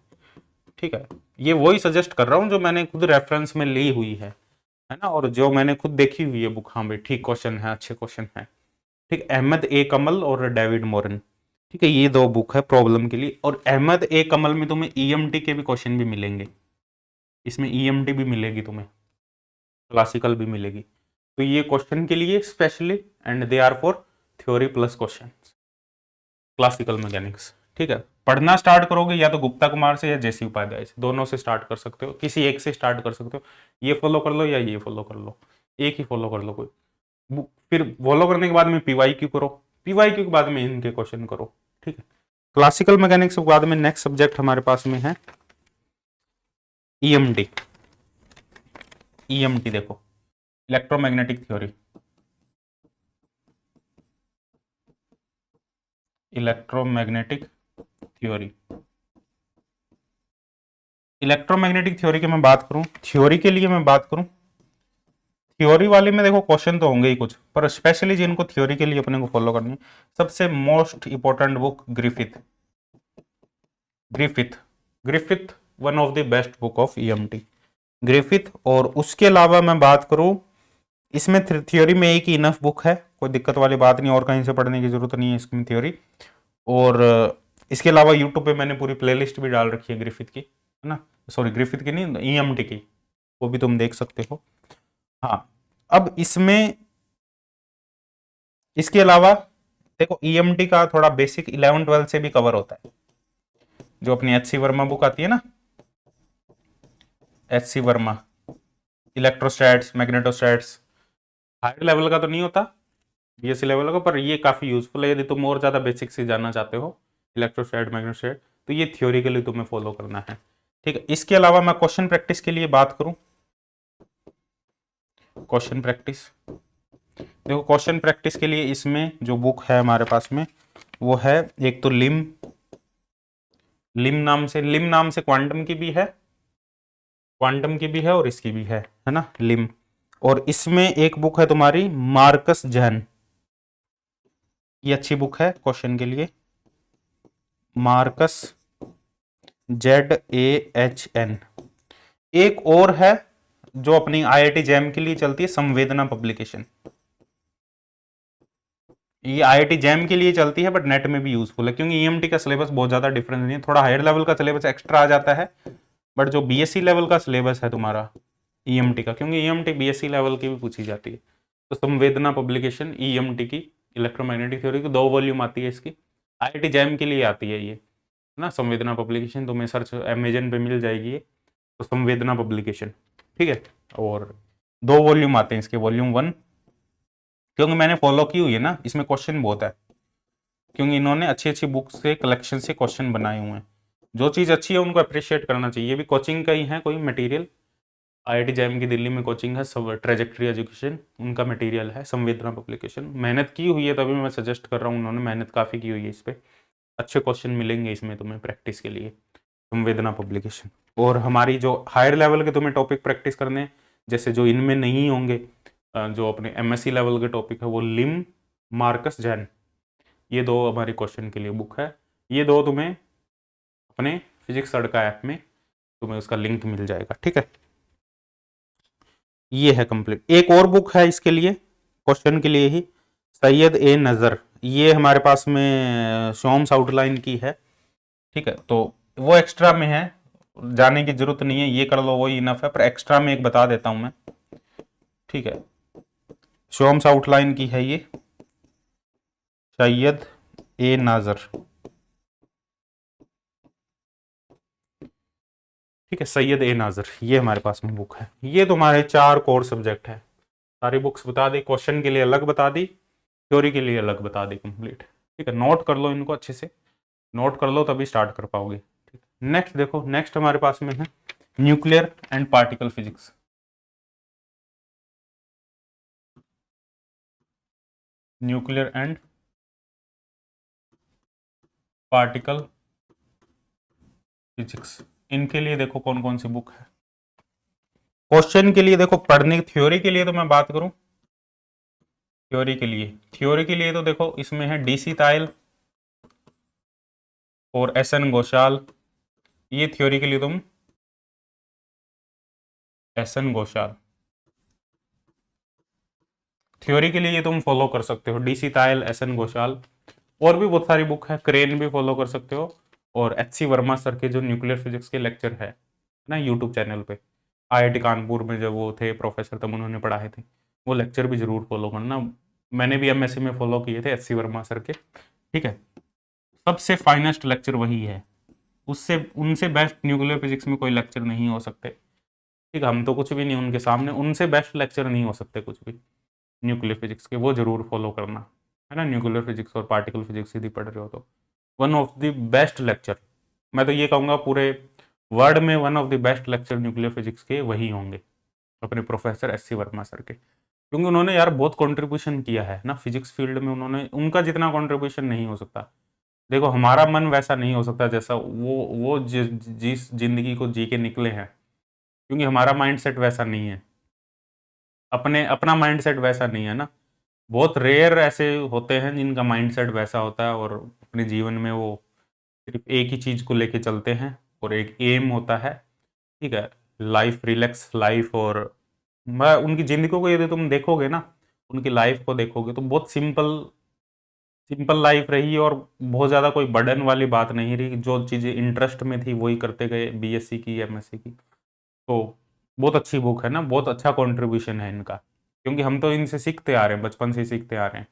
ठीक है, ये वही सजेस्ट कर रहा हूं जो मैंने खुद रेफरेंस में ली हुई है ना, और जो मैंने खुद देखी हुई है बुक, हाँ भाई ठीक क्वेश्चन है, अच्छे क्वेश्चन है। ठीक, अहमद ए कमल और डेविड मोरन, ठीक है, ये दो बुक है प्रॉब्लम के लिए। और अहमद ए कमल में तुम्हें ईएमटी के भी क्वेश्चन भी मिलेंगे, इसमें ईएमटी भी मिलेगी तुम्हें, क्लासिकल भी मिलेगी, तो ये क्वेश्चन के लिए specially, and they are for theory plus question, classical mechanics. ठीक है, पढ़ना स्टार्ट करोगे या तो गुप्ता कुमार से या जेसी उपाध्याय से, दोनों से स्टार्ट कर सकते हो, किसी एक से स्टार्ट कर सकते हो, ये फॉलो कर लो या ये फॉलो कर लो, एक ही फॉलो कर लो कोई, फिर फॉलो करने के बाद में पीवाई क्यू करो, पीवाई क्यू के बाद में इनके क्वेश्चन करो। ठीक है, क्लासिकल मैकेनिक्स के बाद में नेक्स्ट सब्जेक्ट हमारे पास में है ईएमटी। ईएमटी देखो, electromagnetic theory, electromagnetic theory, electromagnetic theory की मैं बात करूं, थ्योरी के लिए मैं बात करूं, थ्योरी वाले में देखो क्वेश्चन तो होंगे ही कुछ, पर स्पेशली जिनको थ्योरी के लिए अपने को फॉलो करनी है, सबसे most important book Griffith, Griffith Griffith one of the best book of EMT Griffith. और उसके अलावा मैं बात करूं, इसमें थ्योरी में एक ही इनफ बुक है, कोई दिक्कत वाली बात नहीं, और कहीं से पढ़ने की जरूरत नहीं है इसमें थ्योरी। और इसके अलावा यूट्यूब पे मैंने पूरी प्लेलिस्ट भी डाल रखी है ग्रिफिथ की, है ना, सॉरी ग्रिफिथ की नहीं, ईएमटी की, वो भी तुम देख सकते हो। हाँ, अब इसमें इसके अलावा देखो ईएमटी का थोड़ा बेसिक 11-12 से भी कवर होता है, जो अपनी एच सी वर्मा बुक आती है ना, H C Verma, electrostatics, magnetostatics, higher level का तो नहीं होता बीएससी लेवल का, पर ये काफी यूजफुल है यदि तुम और ज्यादा बेसिक से जानना चाहते हो इलेक्ट्रोस्टैट, मैग्नेटोस्टैट, तो ये थ्योरिकली तुम्हें फॉलो करना है। ठीक है, इसके अलावा मैं क्वेश्चन प्रैक्टिस के लिए बात करूं, क्वेश्चन प्रैक्टिस, देखो क्वेश्चन प्रैक्टिस के लिए इसमें जो बुक है हमारे पास में वो है, एक तो लिम नाम से क्वांटम की भी है, क्वांटम की भी है और इसकी भी है ना, लिम। और इसमें एक बुक है तुम्हारी मार्कस जैन, ये अच्छी बुक है क्वेश्चन के लिए, मार्कस ZAHN। एक और है जो अपनी आईआईटी जैम के लिए चलती है, संवेदना पब्लिकेशन, ये आईआईटी जैम के लिए चलती है बट नेट में भी यूजफुल है, क्योंकि ईएमटी का सिलेबस बहुत ज्यादा डिफरेंस नहीं है, थोड़ा हायर लेवल का सिलेबस एक्स्ट्रा आ जाता है, बट जो बीएससी लेवल का सिलेबस है तुम्हारा ईएमटी का, क्योंकि ईएमटी बीएससी लेवल की भी पूछी जाती है, तो संवेदना पब्लिकेशन ईएमटी की, इलेक्ट्रोमैग्नेटिक थ्योरी की 2 वॉल्यूम आती है इसकी, आईआईटी जैम के लिए आती है ये ना, संवेदना पब्लिकेशन, तुम्हें सर्च अमेजन पे मिल जाएगी ये, तो संवेदना पब्लिकेशन, ठीक है। और 2 वॉल्यूम आते हैं इसके, वॉल्यूम 1, क्योंकि मैंने फॉलो की हुई है ना, इसमें क्वेश्चन बहुत है, क्योंकि इन्होंने अच्छी अच्छी बुक से कलेक्शन से क्वेश्चन बनाए हुए हैं, जो चीज़ अच्छी है उनको अप्रिशिएट करना चाहिए। ये भी कोचिंग का ही है कोई मटेरियल, आईआईटी जैम की दिल्ली में कोचिंग है, सब ट्रेजेक्ट्री एजुकेशन उनका मटेरियल है, संवेदना पब्लिकेशन, मेहनत की हुई है तभी मैं सजेस्ट कर रहा हूँ, उन्होंने मेहनत काफ़ी की हुई है इस पर, अच्छे क्वेश्चन मिलेंगे इसमें तुम्हें प्रैक्टिस के लिए, संवेदना पब्लिकेशन। और हमारी जो हायर लेवल के तुम्हें टॉपिक प्रैक्टिस करने, जैसे जो इनमें नहीं होंगे, जो अपने एमएससी लेवल के टॉपिक है, वो लिम, मार्कस जैन, ये 2 हमारी क्वेश्चन के लिए बुक है, ये 2 तुम्हें अपने फिजिक्स तड़का ऐप में तुम्हें उसका लिंक मिल जाएगा, ठीक है। ये है कंप्लीट। एक और बुक है इसके लिए, क्वेश्चन के लिए ही, सैयद ए नज़र, ये हमारे पास में शॉम्स आउटलाइन की है, ठीक है, तो वो एक्स्ट्रा में है, जाने की जरूरत नहीं है, ये कर लो वही इनफ है, पर एक्स्ट्रा में एक बता देता हूं मैं, ठीक है, शॉम्स आउटलाइन की है ये, सैयद ए नाजर, ठीक है, सैयद ए नाजर, ये हमारे पास में बुक है। ये तुम्हारे 4 कोर सब्जेक्ट है, सारी बुक्स बता दी, क्वेश्चन के लिए अलग बता दी, थ्योरी के लिए अलग बता दी कंप्लीट, ठीक है, नोट कर लो इनको अच्छे से, नोट कर लो तभी स्टार्ट कर पाओगे। ठीक, नेक्स्ट देखो, नेक्स्ट हमारे पास में है nuclear and particle physics, nuclear and particle physics, इनके लिए देखो कौन कौन सी बुक है। क्वेश्चन के लिए देखो, पढ़ने थ्योरी के लिए तो मैं बात करूं, थ्योरी के लिए तो देखो इसमें है डीसी तायल और एसएन घोषाल, ये थ्योरी के लिए तुम एसएन घोषाल, थ्योरी के लिए तुम फॉलो कर सकते हो, डीसी तायल, एसएन घोषाल, और भी बहुत सारी बुक है, क्रेन भी फॉलो कर सकते हो, और एचसी वर्मा सर के जो न्यूक्लियर फिजिक्स के लेक्चर है ना यूट्यूब चैनल पे, आईआईटी कानपुर में जब वो थे प्रोफेसर तब उन्होंने पढ़ाए थे, वो लेक्चर भी जरूर फॉलो करना, मैंने भी एमएससी में फॉलो किए थे एचसी वर्मा सर के, ठीक है, सबसे फाइनेस्ट लेक्चर वही है, उससे उनसे बेस्ट न्यूक्लियर फिजिक्स में कोई लेक्चर नहीं हो सकते, ठीक है, हम तो कुछ भी नहीं उनके सामने, उनसे बेस्ट लेक्चर नहीं हो सकते कुछ भी न्यूक्लियर फिजिक्स के, वो जरूर फॉलो करना, है ना, न्यूक्लियर फिजिक्स और पार्टिकल फिजिक्स यदि पढ़ रहे हो तो one of the best lecture, मैं तो ये कहूँगा पूरे वर्ल्ड में one of the best lecture nuclear physics के वही होंगे, अपने प्रोफेसर एससी वर्मा सर के, क्योंकि उन्होंने यार बहुत कंट्रीब्यूशन किया है ना फिजिक्स फील्ड में, उन्होंने, उनका जितना कंट्रीब्यूशन नहीं हो सकता, देखो हमारा मन वैसा नहीं हो सकता जैसा वो जिस जिंदगी को जी के निकले हैं, क्योंकि हमारा माइंडसेट वैसा नहीं है, अपना माइंडसेट वैसा नहीं है ना, बहुत रेयर ऐसे होते हैं जिनका माइंडसेट वैसा होता है और अपने जीवन में वो सिर्फ एक ही चीज को लेके चलते हैं और एक एम होता है, ठीक है, लाइफ, रिलैक्स लाइफ। और मैं उनकी जिंदगी को यदि तुम देखोगे ना, उनकी लाइफ को देखोगे तो बहुत सिंपल सिंपल लाइफ रही, और बहुत ज़्यादा कोई बर्डन वाली बात नहीं रही। जो चीज़ें इंटरेस्ट में थी वही करते गए, बीएससी की, एमएससी की। तो बहुत अच्छी बुक है ना, बहुत अच्छा कंट्रीब्यूशन है इनका, क्योंकि हम तो इनसे सीखते आ रहे हैं, बचपन से ही सीखते आ रहे हैं।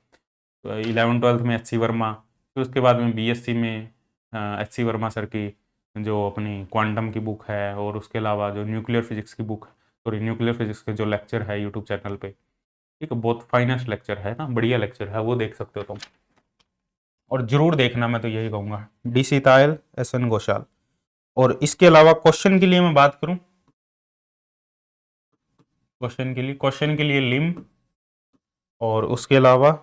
तो 11वीं 12वीं में एच सी वर्मा, फिर उसके बाद में बीएससी में एच सी वर्मा सर की जो अपनी क्वांटम की बुक है, और उसके अलावा जो न्यूक्लियर फिजिक्स की बुक, सॉरी न्यूक्लियर फिजिक्स के जो लेक्चर है यूट्यूब चैनल पे, ठीक है, बहुत फाइनेस्ट लेक्चर है ना, बढ़िया लेक्चर है, वो देख सकते हो तुम। और जरूर देखना, मैं तो यही कहूँगा, D C Tayal, S N Ghoshal. और इसके अलावा क्वेश्चन के लिए मैं बात करूं, क्वेश्चन के लिए लिम, और उसके अलावा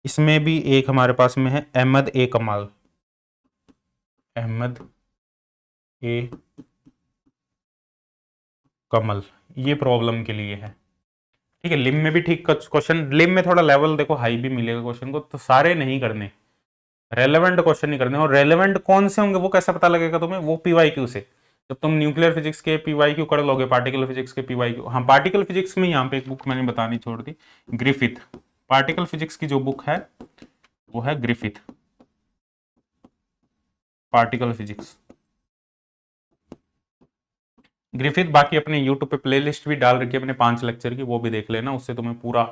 इसमें भी एक हमारे पास में है अहमद ए कमाल, अहमद ए कमल, ये प्रॉब्लम के लिए है, ठीक है। लिम में भी ठीक क्वेश्चन, लिम में थोड़ा लेवल देखो हाई भी मिलेगा क्वेश्चन को, तो सारे नहीं करने, रेलेवेंट क्वेश्चन नहीं करने। और रेलेवेंट कौन से होंगे वो कैसे पता लगेगा तुम्हें, वो पीवाईक्यू से। जब तुम न्यूक्लियर फिजिक्स के पीवाईक्यू कर लोगे, पार्टिकल फिजिक्स के पीवाईक्यू, हाँ पार्टिकल फिजिक्स में यहाँ पे एक बुक मैंने बतानी छोड़ दी, ग्रिफिथ। पार्टिकल फिजिक्स की जो बुक है वो है ग्रिफिथ, पार्टिकल फिजिक्स, ग्रिफिथ। बाकी अपने यूट्यूब पे प्लेलिस्ट भी डाल रखी है अपने 5 लेक्चर की, वो भी देख लेना, उससे तुम्हें पूरा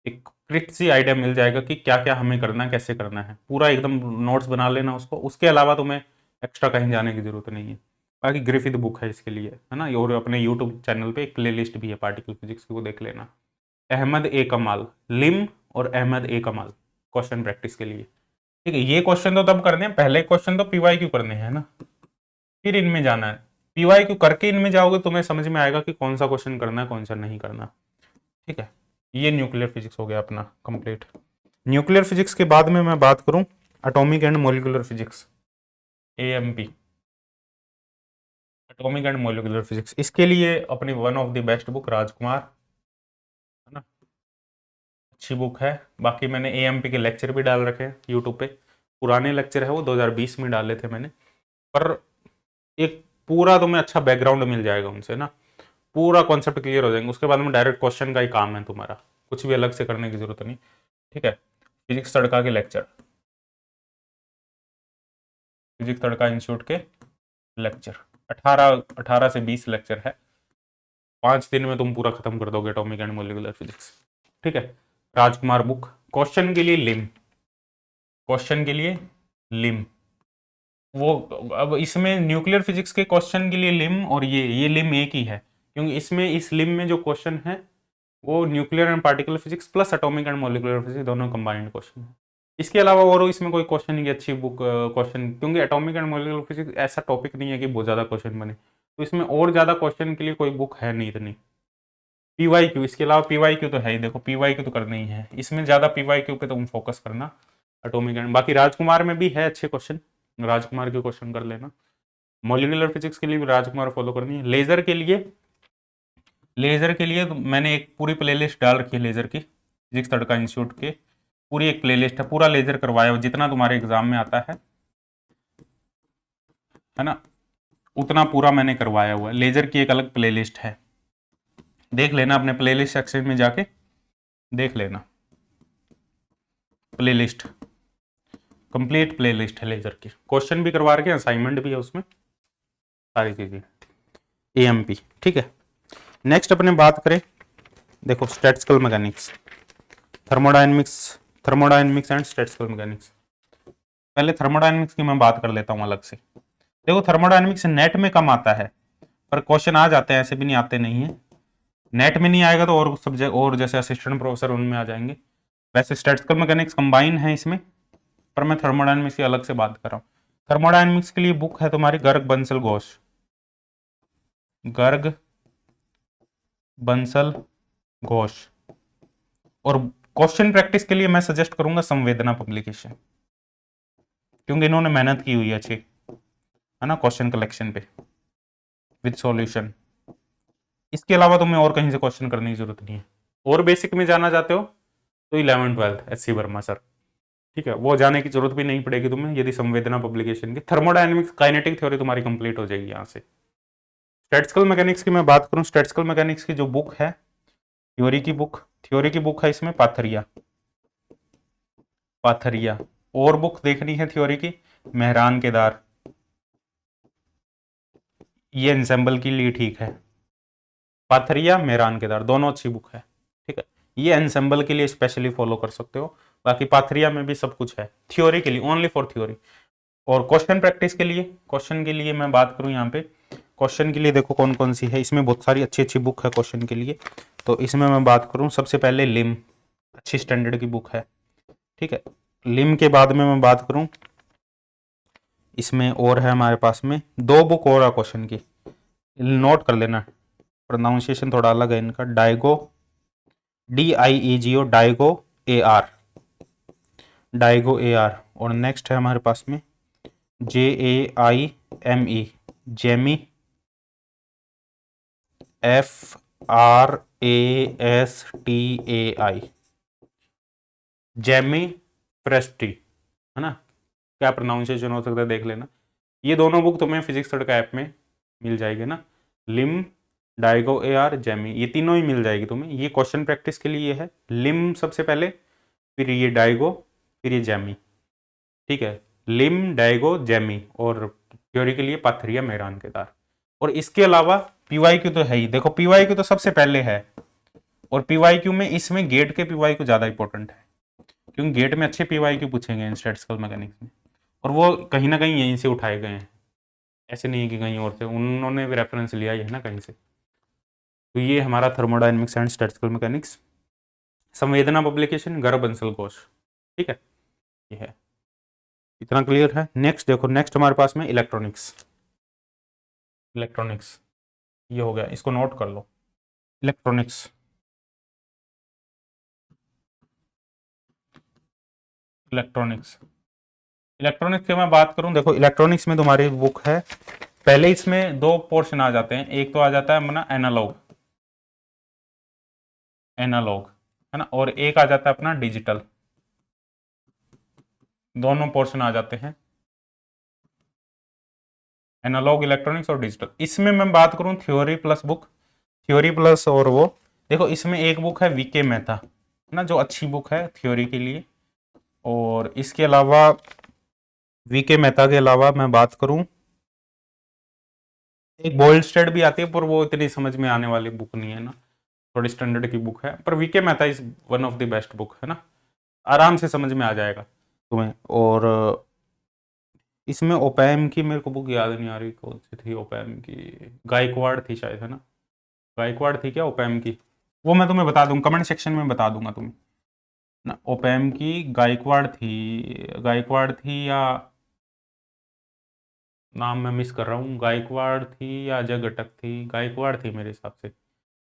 एक क्लिक सी आइडिया मिल जाएगा कि क्या क्या हमें करना है, कैसे करना है, पूरा एकदम नोट्स बना लेना उसको। उसके अलावा तुम्हें एक्स्ट्रा कहीं जाने की जरूरत नहीं है। बाकी ग्रिफिथ बुक है इसके लिए, है ना। और अपने यूट्यूब चैनल पे एक प्लेलिस्ट भी है पार्टिकल फिजिक्स की, वो देख लेना। अहमद ए कमाल, लिम और अहमद ए कमाल, क्वेश्चन प्रैक्टिस के लिए, ठीक है। ये क्वेश्चन तो तब करने हैं, पहले क्वेश्चन तो पीवाई क्यू करने हैं ना, फिर इनमें जाना है। पीवाई क्यू करके इनमें जाओगे, तुम्हें समझ में आएगा कि कौन सा क्वेश्चन करना है, कौन सा नहीं करना, ठीक है। ये न्यूक्लियर फिजिक्स हो गया अपना कंप्लीट। न्यूक्लियर फिजिक्स के बाद में मैं बात करूं atomic and molecular physics, AMP, atomic and molecular physics. इसके लिए अपनी one of the best book Rajkumar, है ना, अच्छी बुक है। बाकी मैंने एएमपी के लेक्चर भी डाल रखे हैं यूट्यूब पे, पुराने लेक्चर है वो 2020 में डाले थे मैंने, पर एक पूरा तुम्हें अच्छा बैकग्राउंड मिल जाएगा उनसे ना, पूरा कॉन्सेप्ट क्लियर हो जाएंगे। उसके बाद में डायरेक्ट क्वेश्चन का ही काम है तुम्हारा, कुछ भी अलग से करने की जरूरत नहीं, ठीक है। फिजिक्स तड़का के लेक्चर, फिजिक्स तड़का इंस्टीट्यूट के लेक्चर 18 से 20 लेक्चर है, 5 दिन में तुम पूरा खत्म कर दोगे एटॉमिक एंड मॉलिक्यूलर फिजिक्स, ठीक है। राजकुमार बुक, क्वेश्चन के लिए लिम, क्वेश्चन के लिए लिम, वो अब इसमें न्यूक्लियर फिजिक्स के क्वेश्चन के लिए लिम, और ये लिम एक ही है, क्योंकि इसमें इस लिम में जो क्वेश्चन है वो nuclear and particle physics plus atomic and molecular physics दोनों कंबाइंड क्वेश्चन है। इसके अलावा और इसमें कोई क्वेश्चन नहीं, अच्छी बुक क्वेश्चन, क्योंकि एटॉमिक एंड मॉलिक्यूलर फिजिक्स ऐसा टॉपिक नहीं है कि बहुत ज़्यादा क्वेश्चन बने, तो इसमें और ज़्यादा क्वेश्चन के लिए कोई बुक है नहीं इतनी। पीवाई क्यू, इसके अलावा पीवाई क्यू तो है ही, देखो पीवाई क्यू तो करना ही है, इसमें ज़्यादा पीवाई क्यू पे तुम फोकस करना, एटॉमिक एंड। बाकी राजकुमार में भी है अच्छे क्वेश्चन, राजकुमार के क्वेश्चन कर लेना। मॉलिक्यूलर फिजिक्स के लिए भी राजकुमार फॉलो करनी है। लेजर के लिए, लेजर के लिए तो मैंने एक पूरी प्लेलिस्ट डाल रखी है लेजर की, फिजिक्स तड़का इंस्टीट्यूट के, पूरी एक प्लेलिस्ट है, पूरा लेजर करवाया हुआ, जितना तुम्हारे एग्जाम में आता है ना, उतना पूरा मैंने करवाया हुआ है। लेजर की एक अलग प्लेलिस्ट है, देख लेना अपने प्लेलिस्ट सेक्शन में जाके देख लेना, प्लेलिस्ट, कंप्लीट प्लेलिस्ट है लेजर की, क्वेश्चन भी करवा रखे हैं, असाइनमेंट भी है उसमें, सारी चीजें, एएमपी, ठीक है। नेक्स्ट अपने बात करें, देखो statistical mechanics, thermodynamics, thermodynamics and statistical mechanics. पहले थर्मोडायनेमिक्स की मैं बात कर लेता हूं अलग से। देखो थर्मोडायनेमिक्स नेट में कम आता है, पर क्वेश्चन आ जाते हैं, ऐसे भी नहीं आते नहीं है। नेट में नहीं आएगा तो और सब्जेक्ट, और जैसे असिस्टेंट प्रोफेसर उनमें आ जाएंगे। वैसे स्टैटिस्टिकल मैकेनिक्स कंबाइन है इसमें, पर मैं थर्मोडायनेमिक्स की अलग से बात कर रहा हूँ। थर्मोडायनेमिक्स के लिए बुक है तुम्हारी गर्ग बंसल घोष, गर्ग बंसल घोष। और क्वेश्चन प्रैक्टिस के लिए मैं सजेस्ट करूंगा संवेदना पब्लिकेशन, क्योंकि इन्होंने मेहनत की हुई है अच्छी, है ना, क्वेश्चन कलेक्शन पे विद सॉल्यूशन। इसके अलावा तुम्हें और कहीं से क्वेश्चन करने की जरूरत नहीं है। और बेसिक में जाना चाहते हो तो 11th 12th S C Verma sir, ठीक है, वो जाने की जरूरत भी नहीं पड़ेगी तुम्हें यदि संवेदना पब्लिकेशन की। थर्मोडायनेमिक्स काइनेटिक थ्योरी तुम्हारी कंप्लीट हो जाएगी यहाँ से। स्टैटिस्टिकल मैकेनिक्स की मैं बात करूँ, स्टैटिस्टिकल मैकेनिक्स की जो बुक है, थ्योरी की बुक है इसमें पाथरिया। और बुक देखनी है थ्योरी की, मेहरान केदार, ये एंसेंबल के लिए ठीक है। पाथरिया, मेहरान केदार दोनों अच्छी बुक है, ठीक है। ये एंसेंबल के लिए स्पेशली फॉलो कर सकते हो। बाकी पाथरिया में भी सब कुछ है थ्योरी के लिए, ओनली फॉर थ्योरी। और क्वेश्चन प्रैक्टिस के लिए, क्वेश्चन के लिए मैं बात करूं यहाँ पे, क्वेश्चन के लिए देखो कौन कौन सी है, इसमें बहुत सारी अच्छी अच्छी बुक है क्वेश्चन के लिए। तो इसमें मैं बात करूं सबसे पहले लिम, अच्छी स्टैंडर्ड की बुक है, ठीक है। लिम के बाद में मैं बात करूं, इसमें और है हमारे पास में दो बुक और है क्वेश्चन की, नोट कर लेना, प्रोनाउंसिएशन थोड़ा अलग है इनका, डाइगो, DIEGO, डाइगो ए आर। और नेक्स्ट है हमारे पास में JAIME, Jamie, FRASTAI, Jamie Presti, है ना, क्या प्रोनाउंसिएशन हो सकता है देख लेना। ये दोनों बुक तुम्हें फिजिक्स तड़का ऐप में मिल जाएगी ना, लिम, डाइगो ए आर, जेमी, ये तीनों ही मिल जाएगी तुम्हें। ये क्वेश्चन प्रैक्टिस के लिए है, लिम सबसे पहले, फिर ये डाइगो, फिर ये जेमी, ठीक है। लिम, डाइगो, जेमी, और थ्योरी के लिए पाथरिया, मेहरान केदार। और इसके अलावा पीवाईक्यू तो है ही, देखो पीवाईक्यू तो सबसे पहले है, और पीवाईक्यू में इसमें गेट के पीवाईक्यू ज्यादा इंपॉर्टेंट है, क्योंकि गेट में अच्छे पीवाईक्यू पूछेंगे स्टैटिस्टिकल मैकेनिक्स में, और वो कहीं ना कहीं यहीं से उठाए गए हैं, ऐसे नहीं है कि कहीं और से, उन्होंने भी रेफरेंस लिया है ना कहीं से। तो ये हमारा थर्मोडायनेमिक्स एंड स्टैटिस्टिकल मैकेनिक्स, संवेदना पब्लिकेशन गर्भ बंसल घोष, ठीक है, ये है, इतना क्लियर है। नेक्स्ट देखो, नेक्स्ट हमारे पास में इलेक्ट्रॉनिक्स, ये हो गया, इसको नोट कर लो, इलेक्ट्रॉनिक्स। इलेक्ट्रॉनिक्स इलेक्ट्रॉनिक्स की मैं बात करूं, देखो इलेक्ट्रॉनिक्स में तुम्हारी बुक है, पहले इसमें दो पोर्शन आ जाते हैं, एक तो आ जाता है अपना एनालॉग, है ना, और एक आ जाता है अपना डिजिटल, दोनों पोर्शन आ जाते हैं, एनालॉग इलेक्ट्रॉनिक्स और डिजिटल। इसमें मैं बात करूं theory plus book, theory plus, और वो देखो इसमें एक बुक है वीके मेहता, है ना, जो अच्छी बुक है थ्योरी के लिए। और इसके अलावा वीके मेहता के अलावा मैं बात करूं, एक बोल्ड स्टेड भी आती है, पर वो इतनी समझ में आने वाली बुक नहीं है ना, थोड़ी स्टैंडर्ड की बुक है, पर VK Mehta is one of the best book, है ना, आराम से समझ में आ जाएगा तुम्हें। और इसमें ओपैम की मेरे को बुक याद नहीं आ रही कौन सी थी, ओपैम की गायकवाड़ थी शायद, है ना, गायकवाड़ थी क्या ओपैम की, वो मैं तुम्हें बता दूंगा, कमेंट सेक्शन में बता दूंगा तुम्हें ना, ओपैम की गायकवाड़ थी या नाम मैं मिस कर रहा हूँ, गायकवाड़ थी या जगटक थी, गायकवाड़ थी मेरे हिसाब से,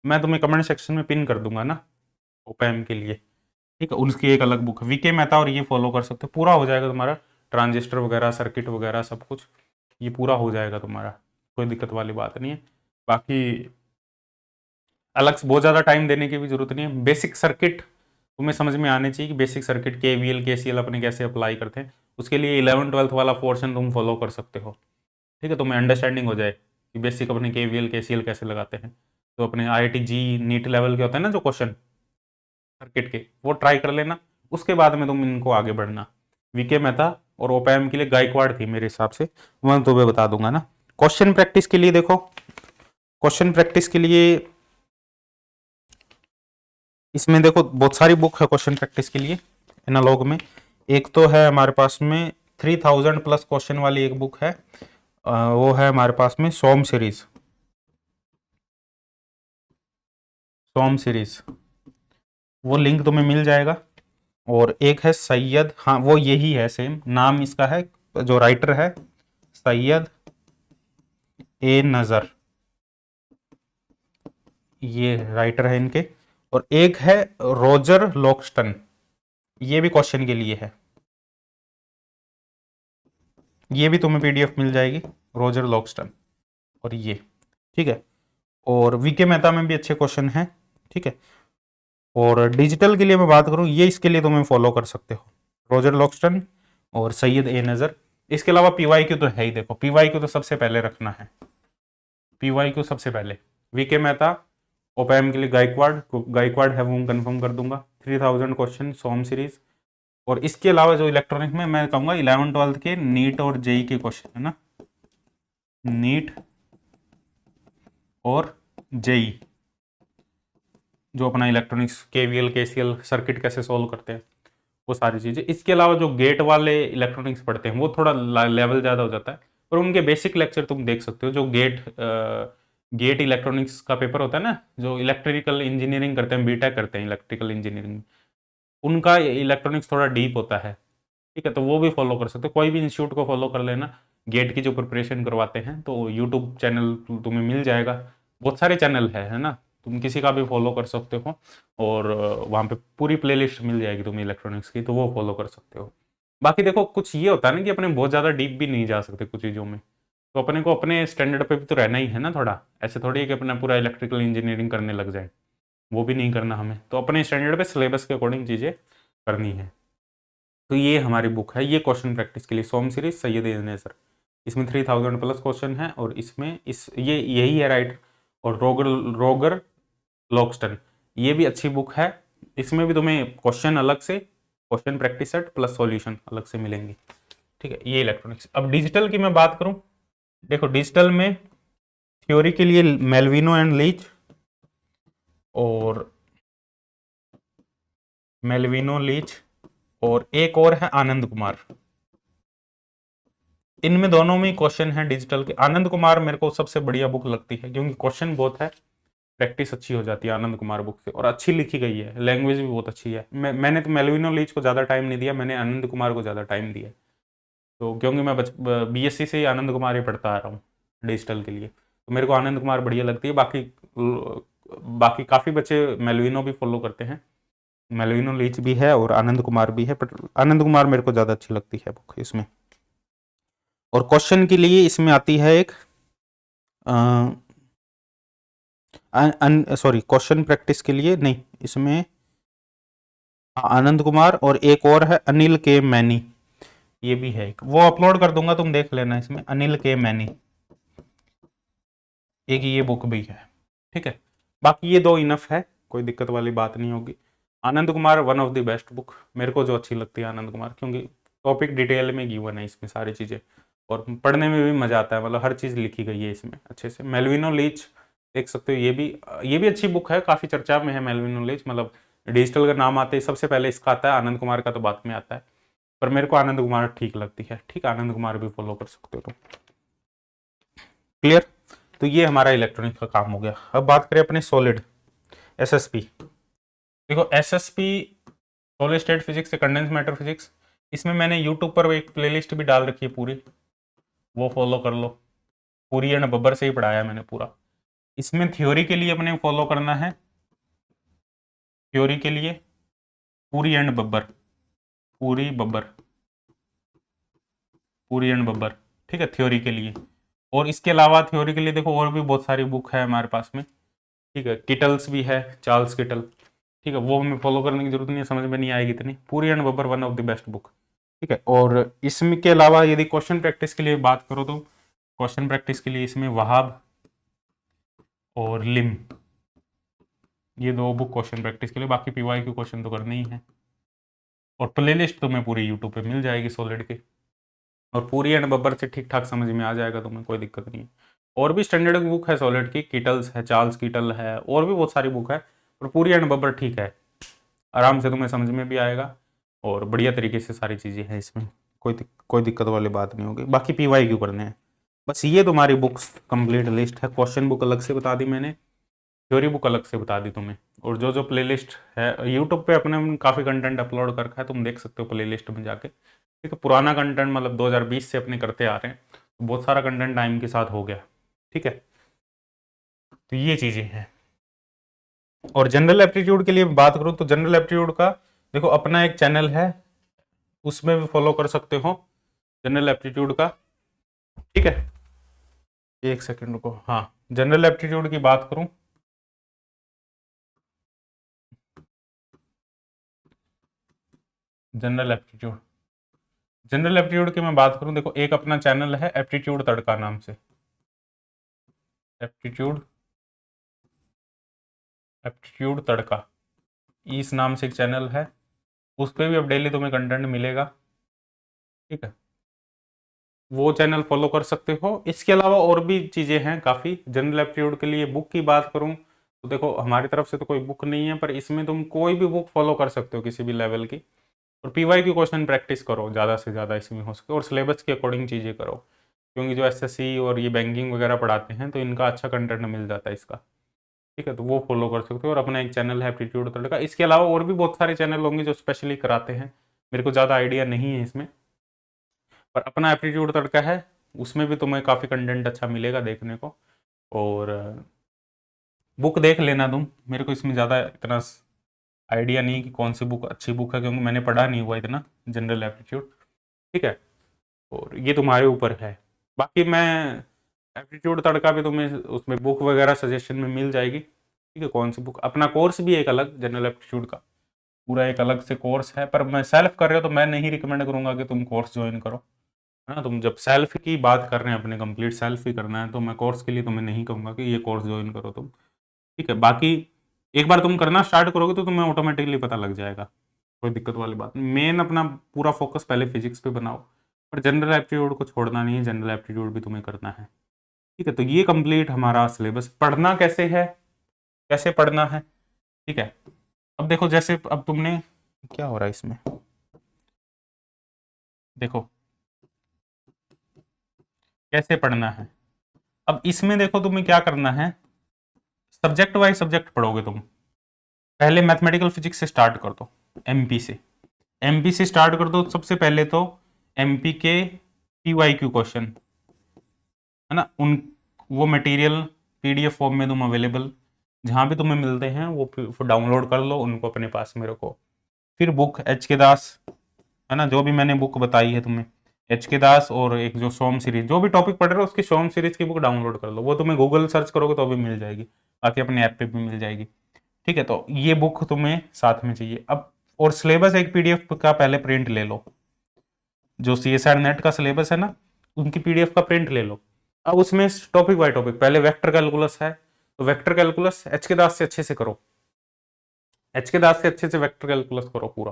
मैं तुम्हें कमेंट सेक्शन में पिन कर दूंगा ना, ओपैम के लिए, ठीक है। उसकी एक अलग बुक है वीके मेहता, और ये फॉलो कर सकते हो, पूरा हो जाएगा तुम्हारा, ट्रांजिस्टर वगैरह, सर्किट वगैरह सब कुछ, ये पूरा हो जाएगा तुम्हारा, कोई दिक्कत वाली बात नहीं है। बाकी अलग से बहुत ज़्यादा टाइम देने की भी जरूरत नहीं है, बेसिक सर्किट तुम्हें समझ में आने चाहिए कि बेसिक सर्किट केवीएल केसीएल अपने कैसे अप्लाई करते हैं, उसके लिए 11th-12th वाला पोर्शन तुम फॉलो कर सकते हो, ठीक है, तुम्हें अंडरस्टैंडिंग हो जाए कि बेसिक अपने केवीएल केसीएल कैसे लगाते हैं। तो अपने IIT जी नीट लेवल के होते हैं ना जो क्वेश्चन सर्किट के, वो ट्राई कर लेना, उसके बाद में तुम इनको आगे बढ़ना। वीके मेहता और ओपैम के लिए गायकवाड़ थी मेरे हिसाब से, मैं तुम्हें बता दूंगा ना। क्वेश्चन प्रैक्टिस के लिए देखो, क्वेश्चन प्रैक्टिस के लिए इसमें देखो बहुत सारी बुक है क्वेश्चन प्रैक्टिस के लिए एनालॉग में। एक तो है हमारे पास में 3000+ क्वेश्चन वाली एक बुक है, वो है हमारे पास में सोम सीरीज, वो लिंक तुम्हें मिल जाएगा। और एक है सैयद, हाँ वो यही है, सेम नाम इसका है, जो राइटर है सैयद ए नज़र, ये राइटर है इनके। और एक है रोजर लॉक्स्टन, ये भी क्वेश्चन के लिए है, ये भी तुम्हें PDF मिल जाएगी, रोजर लॉक्स्टन, और ये, ठीक है। और वीके मेहता में भी अच्छे क्वेश्चन हैं, ठीक है। और डिजिटल के लिए मैं बात करूं, ये इसके लिए तुम्हें फॉलो कर सकते हो, रोजर लॉक्स्टन और सैयद ए नजर। इसके अलावा पीवाई क्यू तो है ही, देखो पीवाई क्यू तो सबसे पहले रखना है, पीवाई क्यू सबसे पहले। वीके मेहता ओपैम के लिए गायकवाड़ है वो कंफर्म कर दूंगा। 3000 क्वेश्चन सोम सीरीज। और इसके अलावा जो इलेक्ट्रॉनिक में मैं कहूंगा 11th-12th के नीट और जेई के क्वेश्चन है ना, नीट और जेई, जो अपना इलेक्ट्रॉनिक्स केवीएल केसीएल सर्किट कैसे सोल्व करते हैं वो सारी चीजें। इसके अलावा जो गेट वाले इलेक्ट्रॉनिक्स पढ़ते हैं वो थोड़ा लेवल ज्यादा हो जाता है, पर उनके बेसिक लेक्चर तुम देख सकते हो। जो गेट इलेक्ट्रॉनिक्स का पेपर होता है ना, जो इलेक्ट्रिकल इंजीनियरिंग करते हैं, बीटेक करते हैं इलेक्ट्रिकल इंजीनियरिंग, उनका इलेक्ट्रॉनिक्स थोड़ा डीप होता है, ठीक है, तो वो भी फॉलो कर सकते हो। कोई भी इंस्टीट्यूट को फॉलो कर लेना, गेट की जो प्रिपरेशन करवाते हैं, तो यूट्यूब चैनल तुम्हें मिल जाएगा, बहुत सारे चैनल है ना, तुम किसी का भी फॉलो कर सकते हो। और वहाँ पे पूरी प्लेलिस्ट मिल जाएगी तुम्हें इलेक्ट्रॉनिक्स की, तो वो फॉलो कर सकते हो। बाकी देखो कुछ ये होता है ना कि अपने बहुत ज़्यादा डीप भी नहीं जा सकते कुछ चीज़ों में, तो अपने को अपने स्टैंडर्ड पे भी तो रहना ही है ना थोड़ा। ऐसे थोड़ी है कि अपना पूरा इलेक्ट्रिकल इंजीनियरिंग करने लग जाए, वो भी नहीं करना हमें, तो अपने स्टैंडर्ड पे सिलेबस के अकॉर्डिंग चीज़ें करनी है। तो ये हमारी बुक है, ये क्वेश्चन प्रैक्टिस के लिए सोम सीरीज सैयद सर। इसमें 3000 प्लस क्वेश्चन है, और इसमें ये यही है राइट। और रोगर रोगर लॉक्स्टन, ये भी अच्छी बुक है। इसमें भी तुम्हें क्वेश्चन अलग से, question practice set plus solution अलग से मिलेंगे, ठीक है। ये इलेक्ट्रॉनिक्स। अब डिजिटल की मैं बात करूं, देखो डिजिटल में थ्योरी के लिए मेलविनो एंड लीच और मेलविनो लीच, और एक और है आनंद कुमार। इनमें दोनों में क्वेश्चन है डिजिटल के। आनंद कुमार मेरे को सबसे बढ़िया बुक लगती है, क्योंकि क्वेश्चन बहुत है, प्रैक्टिस अच्छी हो जाती है आनंद कुमार बुक से, और अच्छी लिखी गई है, लैंग्वेज भी बहुत अच्छी है। मैंने तो मेलविनो लीच को ज़्यादा टाइम नहीं दिया, मैंने आनंद कुमार को ज़्यादा टाइम दिया, तो क्योंकि मैं बीएससी से ही आनंद कुमार ही पढ़ता आ रहा हूँ डिजिटल के लिए, तो मेरे को आनंद कुमार बढ़िया लगती है। बाकी बाकी काफ़ी बच्चे मेलविनो भी फॉलो करते हैं, मेलविनो लीच भी है और आनंद कुमार भी है, बट आनंद कुमार मेरे को ज़्यादा अच्छी लगती है बुक इसमें। और क्वेश्चन के लिए इसमें आती है एक सॉरी, क्वेश्चन प्रैक्टिस के लिए नहीं, इसमें आनंद कुमार और एक और है अनिल के मैनी, ये भी है एक, वो अपलोड कर दूंगा तुम देख लेना। इसमें अनिल के मैनी एक ये बुक भी है, ठीक है। बाकी ये दो इनफ है, कोई दिक्कत वाली बात नहीं होगी। Anand Kumar one of the best book मेरे को जो अच्छी लगती है आनंद कुमार, क्योंकि टॉपिक डिटेल में गिवन है इसमें सारी चीज़ें, और पढ़ने में भी मज़ा आता है, मतलब हर चीज़ लिखी गई है इसमें अच्छे से। मेलविनो लीच देख सकते हो, ये भी अच्छी बुक है, काफ़ी चर्चा में है मेलविनो लीच, मतलब डिजिटल का नाम आते ही सबसे पहले इसका आता है, आनंद कुमार का तो बाद में आता है, पर मेरे को आनंद कुमार ठीक लगती है, ठीक, आनंद कुमार भी फॉलो कर सकते हो तुम। क्लियर। तो ये हमारा इलेक्ट्रॉनिक का काम हो गया। अब बात करें अपने सॉलिड एसएसपी। देखो एसएसपी सॉलिड स्टेट फिजिक्स से कंडेंस मैटर फिजिक्स, इसमें मैंने यूट्यूब पर एक प्लेलिस्ट भी डाल रखी है पूरी, वो फॉलो कर लो। पूरी एंड बब्बर से ही पढ़ाया मैंने पूरा। इसमें थ्योरी के लिए अपने फॉलो करना है, थ्योरी के लिए पूरी एंड बब्बर, पूरी बब्बर, पूरी एंड बब्बर, ठीक है, थ्योरी के लिए। और इसके अलावा थ्योरी के लिए देखो और भी बहुत सारी बुक है हमारे पास में, ठीक है, किटल्स भी है, चार्ल्स किटल, ठीक है, वो हमें फॉलो करने की जरूरत नहीं है, समझ में नहीं आएगी इतनी। पूरी and Babbar one of the best book, ठीक है। और इसमें के अलावा यदि क्वेश्चन प्रैक्टिस के लिए बात करो, तो क्वेश्चन प्रैक्टिस के लिए इसमें वहाब और लिम, ये दो बुक क्वेश्चन प्रैक्टिस के लिए। बाकी पीवाई के क्वेश्चन तो करने ही है, और प्लेलिस्ट तुम्हें पूरी यूट्यूब पे मिल जाएगी सॉलिड की, और पूरी एंड बब्बर से ठीक ठाक समझ में आ जाएगा तुम्हें, कोई दिक्कत नहीं है। और भी स्टैंडर्ड बुक है सॉलिड की, किटल्स है, चार्ल्स किटल है, और भी बहुत सारी बुक है, और पूरी एंड बब्बर ठीक है, आराम से तुम्हें समझ में भी आएगा, और बढ़िया तरीके से सारी चीज़ें हैं इसमें, कोई दिक्कत वाली बात नहीं होगी। बाकी पीवाई क्यों करने हैं, बस ये तुम्हारी बुक्स कंप्लीट लिस्ट है। क्वेश्चन बुक अलग से बता दी मैंने, थ्योरी बुक अलग से बता दी तुम्हें, और जो जो प्लेलिस्ट है यूट्यूब पे अपने काफ़ी कंटेंट अपलोड कर रखा है, तुम देख सकते हो प्लेलिस्ट में जाके, ठीक है। पुराना कंटेंट मतलब 2020 से अपने करते आ रहे हैं, तो बहुत सारा कंटेंट टाइम के साथ हो गया, ठीक है। तो ये चीज़ें हैं। और जनरल एप्टीट्यूड के लिए बात करूँ तो जनरल एप्टीट्यूड का देखो अपना एक चैनल है, उसमें भी फॉलो कर सकते हो जनरल एप्टीट्यूड का, ठीक है। एक सेकंड रुको, हाँ, जनरल एप्टीट्यूड की बात करूं, जनरल एप्टीट्यूड, जनरल एप्टीट्यूड की मैं बात करूं, देखो एक अपना चैनल है एप्टीट्यूड तड़का नाम से, एप्टीट्यूड, एप्टीट्यूड तड़का, इस नाम से एक चैनल है, उस पर भी अब डेली तुम्हें कंटेंट मिलेगा। ठीक है, वो चैनल फॉलो कर सकते हो। इसके अलावा और भी चीज़ें हैं काफ़ी। जनरल एप्टीट्यूड के लिए बुक की बात करूं तो देखो हमारी तरफ से तो कोई बुक नहीं है, पर इसमें तुम कोई भी बुक फॉलो कर सकते हो किसी भी लेवल की, और पीवाई की क्वेश्चन प्रैक्टिस करो ज़्यादा से ज़्यादा इसमें हो सके, और सिलेबस के अकॉर्डिंग चीज़ें करो, क्योंकि जो एसएससी और ये बैंकिंग वगैरह पढ़ाते हैं तो इनका अच्छा कंटेंट मिल जाता है इसका। ठीक है, तो वो फॉलो कर सकते हो, और अपना एक चैनल है एप्टीट्यूड तड़का। इसके अलावा और भी बहुत सारे चैनल होंगे जो स्पेशली कराते हैं, मेरे को ज़्यादा आइडिया नहीं है इसमें, पर अपना एप्टीट्यूड तड़का है, उसमें भी तुम्हें काफ़ी कंटेंट अच्छा मिलेगा देखने को। और बुक देख लेना तुम, मेरे को इसमें ज़्यादा इतना आइडिया नहीं कि कौन सी बुक अच्छी बुक है, क्योंकि मैंने पढ़ा नहीं हुआ इतना जनरल एप्टीट्यूड। ठीक है, और ये तुम्हारे ऊपर है। बाकी मैं एप्टीट्यूड तड़का भी तुम्हें उसमें बुक वगैरह सजेशन में मिल जाएगी। ठीक है, कौन सी बुक, अपना कोर्स भी एक अलग जनरल एप्टीट्यूड का पूरा एक अलग से कोर्स है, पर मैं सेल्फ कर रहे हो तो मैं नहीं रिकमेंड करूंगा कि तुम कोर्स ज्वाइन करो, है ना। तुम जब सेल्फ की बात कर रहे हैं, अपने कंप्लीट सेल्फ ही करना है, तो मैं कोर्स के लिए तुम्हें नहीं कहूंगा कि ये कोर्स ज्वाइन करो तुम। ठीक है, बाकी एक बार तुम करना स्टार्ट करोगे तो तुम्हें ऑटोमेटिकली पता लग जाएगा, कोई दिक्कत वाली बात नहीं। मेन अपना पूरा फोकस पहले फिजिक्स पे बनाओ, पर जनरल एप्टीट्यूड को छोड़ना नहीं है, जनरल एप्टीट्यूड भी तुम्हें करना है। ठीक है, तो ये कंप्लीट हमारा सिलेबस। पढ़ना कैसे है, कैसे पढ़ना है, ठीक है। अब देखो, जैसे अब तुमने, क्या हो रहा है इसमें, देखो कैसे पढ़ना है। अब इसमें देखो तुम्हें क्या करना है, सब्जेक्ट वाइज सब्जेक्ट पढ़ोगे तुम। पहले मैथमेटिकल फिजिक्स से स्टार्ट कर दो, एमपी से, एमपी से स्टार्ट कर दो। सबसे पहले तो एमपी के पीवाईक्यू क्वेश्चन, है ना, उन वो मटेरियल पीडीएफ फॉर्म में तुम अवेलेबल जहाँ भी तुम्हें मिलते हैं वो डाउनलोड कर लो, उनको अपने पास में रखो। फिर बुक एच के दास, है ना, जो भी मैंने बुक बताई है तुम्हें, एच के दास, और एक जो सोम सीरीज, जो भी टॉपिक पढ़ रहे हो उसकी सोम सीरीज की बुक डाउनलोड कर लो, वो तुम्हें गूगल सर्च करोगे तो भी मिल जाएगी, बाकी अपने ऐप पे भी मिल जाएगी। ठीक है, तो ये बुक तुम्हें साथ में चाहिए अब। और सिलेबस एक पीडीएफ का पहले प्रिंट ले लो, जो सीएसआर नेट का सिलेबस है ना, उनकी पीडीएफ का प्रिंट ले लो। अब उसमें टॉपिक बाय टॉपिक, पहले वेक्टर कैलकुलस है तो वेक्टर कैलकुलस एच के दास से अच्छे से करो, एच के दास से अच्छे से वेक्टर कैलकुलस करो पूरा।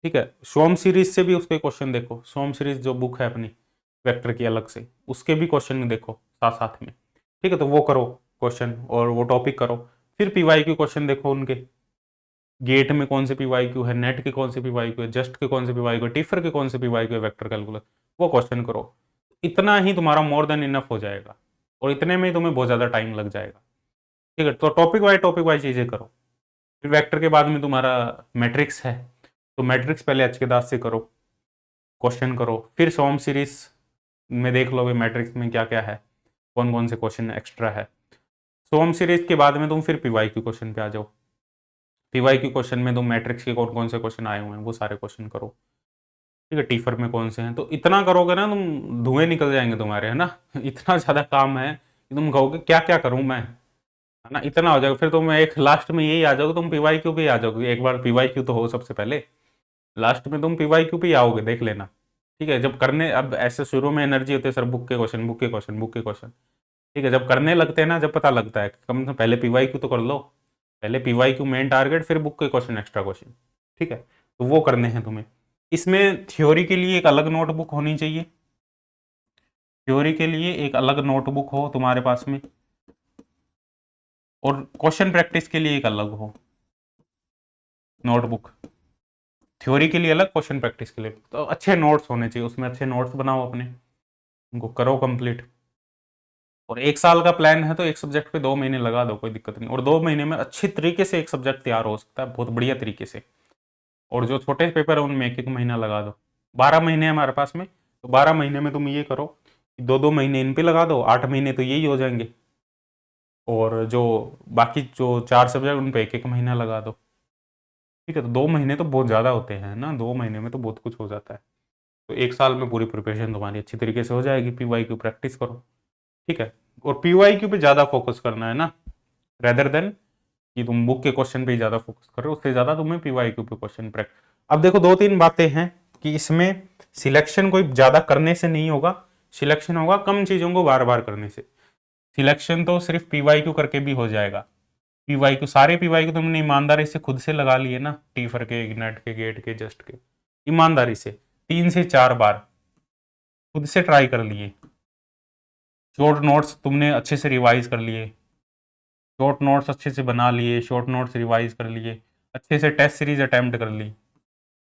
ठीक है, सोम सीरीज से भी उसके क्वेश्चन देखो, सोम सीरीज जो बुक है अपनी वेक्टर की अलग से, उसके भी क्वेश्चन देखो साथ साथ में। ठीक है, तो वो करो क्वेश्चन और वो टॉपिक करो। फिर पीवाईक्यू क्वेश्चन देखो उनके, गेट में कौन से पीवाईक्यू है, नेट के कौन से पीवाईक्यू है, जस्ट के कौन से पीवाईक्यू है, टिफर के कौन से पीवाईक्यू है, वेक्टर कैलकुलस, वो क्वेश्चन करो। इतना ही तुम्हारा मोर देन इनफ हो जाएगा, और इतने में ही तुम्हें बहुत ज़्यादा टाइम लग जाएगा। ठीक है, तो टॉपिक वाइज चीज़ें करो। फिर वेक्टर के बाद में तुम्हारा मैट्रिक्स है, तो मैट्रिक्स पहले एच के दास से करो, क्वेश्चन करो। फिर सोम सीरीज में देख लो मैट्रिक्स में क्या क्या है, कौन कौन से क्वेश्चन एक्स्ट्रा है। सोम सीरीज के बाद में तुम फिर पीवाईक्यू क्वेश्चन पे आ जाओ, पीवाईक्यू क्वेश्चन में तुम मैट्रिक्स के कौन कौन से क्वेश्चन आए हुए हैं वो सारे क्वेश्चन करो। ठीक है, टीफर में कौन से हैं, तो इतना करोगे ना तुम, धुएं निकल जाएंगे तुम्हारे, है ना। इतना ज़्यादा काम है कि तुम कहोगे क्या क्या करूँ मैं, है ना, इतना हो जाएगा। फिर तुम एक लास्ट में यही आ जाओगे, तुम पीवाईक्यू पे आ जाओगे, एक बार पीवाईक्यू तो हो सबसे पहले, लास्ट में तुम पीवाईक्यू पे आओगे, देख लेना। ठीक है, जब करने, अब ऐसे शुरू में एनर्जी होती है सर, बुक के क्वेश्चन, बुक के क्वेश्चन, बुक के क्वेश्चन। ठीक है, जब करने लगते हैं ना, जब पता लगता है कम से पहले पीवाईक्यू तो कर लो, पहले पीवाईक्यू मेन टारगेट, फिर बुक के क्वेश्चन, एक्स्ट्रा क्वेश्चन। ठीक है, तो वो करने हैं तुम्हें। इसमें थ्योरी के लिए एक अलग नोटबुक होनी चाहिए, थ्योरी के लिए एक अलग नोटबुक हो तुम्हारे पास में, और क्वेश्चन प्रैक्टिस के लिए एक अलग हो नोटबुक। थ्योरी के लिए अलग, क्वेश्चन प्रैक्टिस के लिए, तो अच्छे नोट्स होने चाहिए उसमें, अच्छे नोट्स बनाओ अपने, उनको करो कंप्लीट। और एक साल का प्लान है तो एक सब्जेक्ट पे 2 महीने लगा दो, कोई दिक्कत नहीं, और 2 महीने में अच्छी तरीके से एक सब्जेक्ट तैयार हो सकता है, बहुत बढ़िया तरीके से। और जो छोटे पेपर है उनमें एक एक महीना लगा दो, 12 महीने है हमारे पास में, तो 12 महीने में तुम ये करो कि 2 2 महीने इन पे लगा दो, 8 महीने तो यही हो जाएंगे, और जो बाकी जो 4 सब्जेक्ट उन पे एक एक महीना लगा दो। ठीक है, तो 2 महीने तो बहुत ज़्यादा होते हैं ना, 2 महीने में तो बहुत कुछ हो जाता है। तो एक साल में पूरी प्रिपरेशन तुम्हारी अच्छी तरीके से हो जाएगी, पीवाईक्यू प्रैक्टिस करो। ठीक है, और पीवाईक्यू पे ज़्यादा फोकस करना है ना, रेदर देन कि तुम बुक के क्वेश्चन पे ही ज़्यादा फोकस कर रहे हो, उससे ज़्यादा तुम्हें पीवाईक्यू पे क्वेश्चन अब देखो 2-3 बातें हैं कि इसमें सिलेक्शन कोई ज्यादा करने से नहीं होगा, सिलेक्शन होगा कम चीजों को बार बार करने से। सिलेक्शन तो सिर्फ पीवाईक्यू करके भी हो जाएगा। पीवाईक्यू सारे पीवाईक्यू तुमने ईमानदारी से खुद से लगा लिए ना, टीफर के, नेट के, गेट के, जस्ट के, ईमानदारी से 3 से 4 बार खुद से ट्राई कर लिए। शॉर्ट नोट्स तुमने अच्छे से रिवाइज कर लिए, शॉर्ट नोट्स अच्छे से बना लिए, शॉर्ट नोट्स रिवाइज कर लिए, अच्छे से टेस्ट सीरीज अटेम्प्ट कर ली,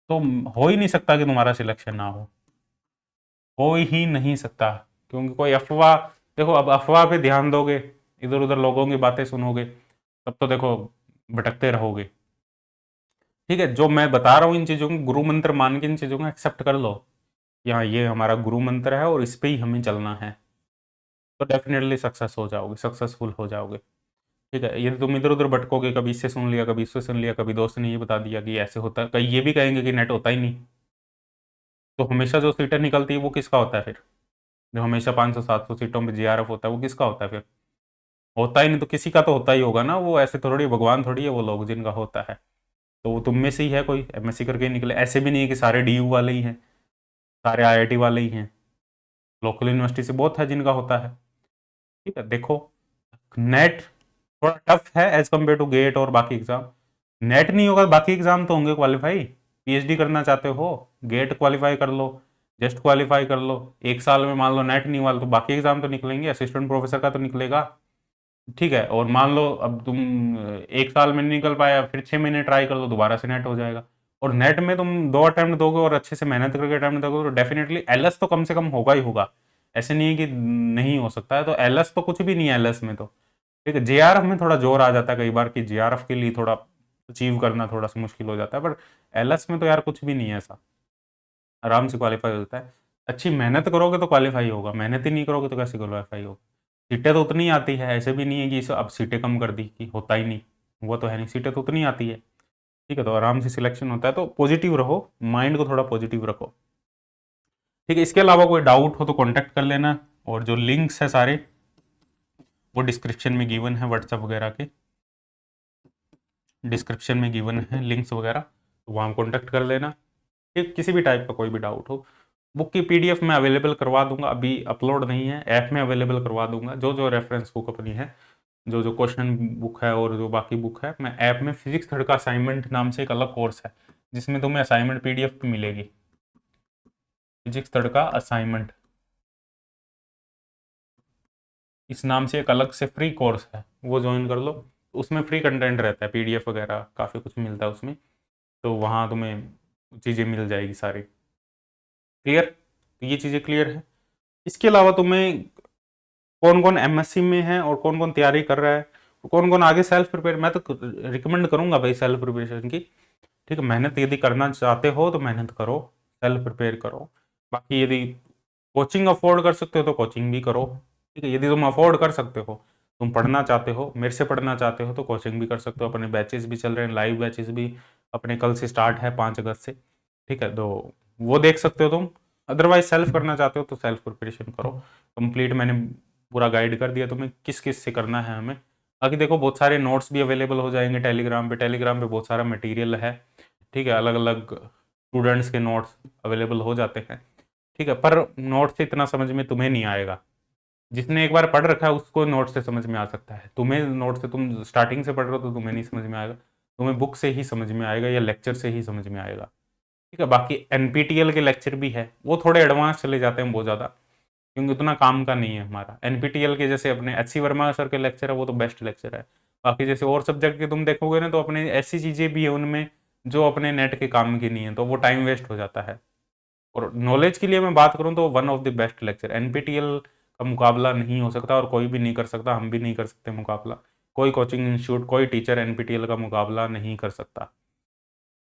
तो हो ही नहीं सकता कि तुम्हारा सिलेक्शन ना हो ही नहीं सकता। क्योंकि कोई अफवाह, देखो अब अफवाह पे ध्यान दोगे, इधर उधर लोगों की बातें सुनोगे, तब तो देखो भटकते रहोगे। ठीक है, जो मैं बता रहा हूँ इन चीज़ों को गुरु मंत्र मान के इन चीज़ों को एक्सेप्ट कर लो, यहाँ ये हमारा गुरु मंत्र है और इस पे ही हमें चलना है, तो डेफिनेटली सक्सेस हो जाओगे, सक्सेसफुल हो जाओगे। ठीक है, यदि तुम इधर उधर भटकोगे, कभी इससे सुन लिया, कभी इससे सुन लिया, कभी दोस्त ने ये बता दिया कि ऐसे होता है, कहीं ये भी कहेंगे कि नेट होता ही नहीं, तो हमेशा जो सीटें निकलती है वो किसका होता है फिर? जो हमेशा 500-700 सीटों में जीआरएफ होता है वो किसका होता है फिर? होता ही नहीं तो किसी का तो होता ही होगा ना, वो ऐसे थोड़ी भगवान थोड़ी है वो लोग जिनका होता है, तो वो तुम में से ही है, कोई एमएससी करके ही निकले। ऐसे भी नहीं है कि सारे डीयू वाले ही हैं, सारे आईआईटी वाले ही हैं, लोकल यूनिवर्सिटी से बहुत है जिनका होता है। ठीक है, देखो नेट थोड़ा टफ है एज कम्पेयर टू गेट और बाकी एग्जाम। नेट नहीं होगा बाकी एग्जाम तो होंगे क्वालिफाई। पीएचडी करना चाहते हो, गेट क्वालिफाई कर लो, जस्ट क्वालिफाई कर लो, 1 साल में मान लो नेट नहीं हुआ तो बाकी एग्जाम तो निकलेंगे, असिस्टेंट प्रोफेसर का तो निकलेगा। ठीक है, और मान लो अब तुम 1 साल में नहीं निकल पाया, फिर 6 महीने ट्राई कर लो, दोबारा से नेट हो जाएगा। और नेट में तुम 2 अटेम्प्ट दोगे और अच्छे से मेहनत करके अटेम्प्ट दोगे तो डेफिनेटली एलएस तो कम से कम होगा ही होगा, ऐसे नहीं है कि नहीं हो सकता है। तो एलएस तो कुछ भी नहीं है एलएस में तो। ठीक है, जेआरएफ में थोड़ा जोर आ जाता है कई बार कि जेआरएफ के लिए थोड़ा अचीव करना थोड़ा सा मुश्किल हो जाता है, पर एलएस में तो यार कुछ भी नहीं है ऐसा, आराम से क्वालिफाई हो जाता है। अच्छी मेहनत करोगे तो क्वालिफाई होगा, मेहनत ही नहीं करोगे तो कैसे क्वालिफाई होगा? सीटें तो उतनी आती है, ऐसे भी नहीं है कि इस अब सीटें कम कर दी कि होता ही नहीं, वो तो है नहीं, सीटें तो उतनी आती है। ठीक है, तो आराम से सिलेक्शन होता है, तो पॉजिटिव रहो, माइंड को थोड़ा पॉजिटिव रखो। ठीक है, इसके अलावा कोई डाउट हो तो कॉन्टैक्ट कर लेना, और जो लिंक्स है सारे वो डिस्क्रिप्शन में गिवन है, व्हाट्सएप वगैरह के डिस्क्रिप्शन में गिवन है लिंक्स वगैरह, तो वहाँ कॉन्टैक्ट कर लेना। ठीक, किसी भी टाइप का कोई भी डाउट हो, बुक की पीडीएफ मैं अवेलेबल करवा दूंगा, अभी अपलोड नहीं है, ऐप में अवेलेबल करवा दूंगा। जो जो रेफरेंस बुक अपनी है, जो जो क्वेश्चन बुक है और जो बाकी बुक है, मैं ऐप में फिजिक्स थर्ड का असाइनमेंट नाम से एक अलग कोर्स है जिसमें तुम्हें असाइनमेंट पीडीएफ भी मिलेगी, फिजिक्स थर्ड का असाइनमेंट इस नाम से एक अलग से फ्री कोर्स है, वो ज्वाइन कर लो। उसमें फ्री कंटेंट रहता है, पीडीएफ वगैरह काफ़ी कुछ मिलता है उसमें, तो वहाँ तुम्हें चीज़ें मिल जाएगी सारी। क्लियर? तो ये चीज़ें क्लियर है। इसके अलावा तुम्हें कौन कौन एमएससी में है और कौन कौन तैयारी कर रहा है, कौन कौन आगे सेल्फ प्रिपेयर, मैं तो रिकमेंड करूंगा भाई सेल्फ प्रिपरेशन की। ठीक है, मेहनत यदि करना चाहते हो तो मेहनत करो, सेल्फ प्रिपेयर करो। बाकी यदि कोचिंग अफोर्ड कर सकते हो तो कोचिंग भी करो। ठीक है, यदि तुम अफोर्ड कर सकते हो, तुम पढ़ना चाहते हो, मेरे से पढ़ना चाहते हो, तो कोचिंग भी कर सकते हो, अपने बैचेस भी चल रहे हैं, लाइव बैचेस भी अपने कल से स्टार्ट है 5 अगस्त से। ठीक है, तो वो देख सकते हो तुम। अदरवाइज सेल्फ करना चाहते हो तो सेल्फ प्रिपरेशन करो कंप्लीट। मैंने पूरा गाइड कर दिया तुम्हें किस किस से करना है हमें। बाकी देखो बहुत सारे नोट्स भी अवेलेबल हो जाएंगे टेलीग्राम पे, टेलीग्राम पे बहुत सारा मटेरियल है। ठीक है, अलग अलग स्टूडेंट्स के नोट्स अवेलेबल हो जाते हैं। ठीक है, पर नोट से इतना समझ में तुम्हें नहीं आएगा, जिसने एक बार पढ़ रखा है उसको नोट से समझ में आ सकता है, तुम्हें नोट से, तुम स्टार्टिंग से पढ़ रहे हो तो तुम्हें नहीं समझ में आएगा, तुम्हें बुक से ही समझ में आएगा या लेक्चर से ही समझ में आएगा। ठीक है, बाकी एनपीटीएल के लेक्चर भी है, वो थोड़े एडवांस चले जाते हैं बहुत ज़्यादा, क्योंकि उतना काम का नहीं है हमारा। एनपीटीएल के जैसे अपने एच सी वर्मा सर के लेक्चर है वो तो बेस्ट लेक्चर है। बाकी जैसे और सब्जेक्ट के तुम देखोगे ना तो अपने ऐसी चीज़ें भी है उनमें जो अपने नेट के काम की नहीं है, तो वो टाइम वेस्ट हो जाता है। और नॉलेज के लिए मैं बात करूँ तो one of the best lecture, NPTEL का मुकाबला नहीं हो सकता और कोई भी नहीं कर सकता, हम भी नहीं कर सकते मुकाबला, कोई कोचिंग इंस्टीट्यूट, कोई टीचर एनपीटीएल का मुकाबला नहीं कर सकता।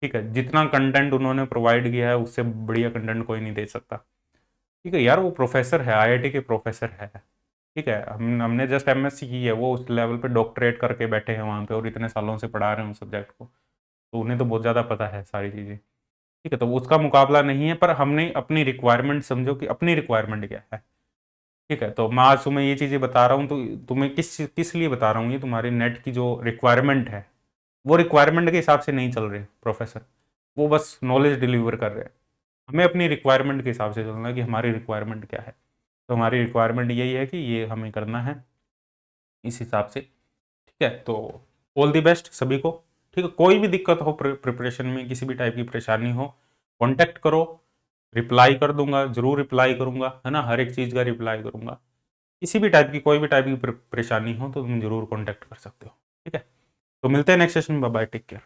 ठीक है, जितना कंटेंट उन्होंने प्रोवाइड किया है उससे बढ़िया कंटेंट कोई नहीं दे सकता। ठीक है यार, वो प्रोफेसर है, आईआईटी के प्रोफेसर है। ठीक है, हमने जस्ट एमएससी की है, वो उस लेवल पे डॉक्टरेट करके बैठे हैं वहाँ पे और इतने सालों से पढ़ा रहे हैं उस सब्जेक्ट को, तो उन्हें तो बहुत ज़्यादा पता है सारी चीज़ें। ठीक है, तो उसका मुकाबला नहीं है, पर हमने अपनी रिक्वायरमेंट, समझो कि अपनी रिक्वायरमेंट क्या है। ठीक है, तो मैं आज तुम्हें ये चीज़ें बता रहा हूँ तो तुम्हें किस किस लिए बता रहा हूँ, ये तुम्हारी नेट की जो रिक्वायरमेंट है वो रिक्वायरमेंट के हिसाब से नहीं चल रहे प्रोफेसर, वो बस नॉलेज डिलीवर कर रहे हैं। हमें अपनी रिक्वायरमेंट के हिसाब से चलना है कि हमारी रिक्वायरमेंट क्या है। तो हमारी रिक्वायरमेंट यही है कि ये हमें करना है इस हिसाब से। ठीक है, तो ऑल दी बेस्ट सभी को। ठीक है, कोई भी दिक्कत हो प्रिपरेशन में, किसी भी टाइप की परेशानी हो, कांटेक्ट करो, रिप्लाई कर दूंगा, जरूर रिप्लाई करूंगा, है ना, हर एक चीज़ का रिप्लाई करूंगा। किसी भी टाइप की, कोई भी टाइप की परेशानी हो तो तुम जरूर कांटेक्ट कर सकते हो। ठीक है, तो मिलते हैं नेक्स्ट सेशन में। Bye bye, take care.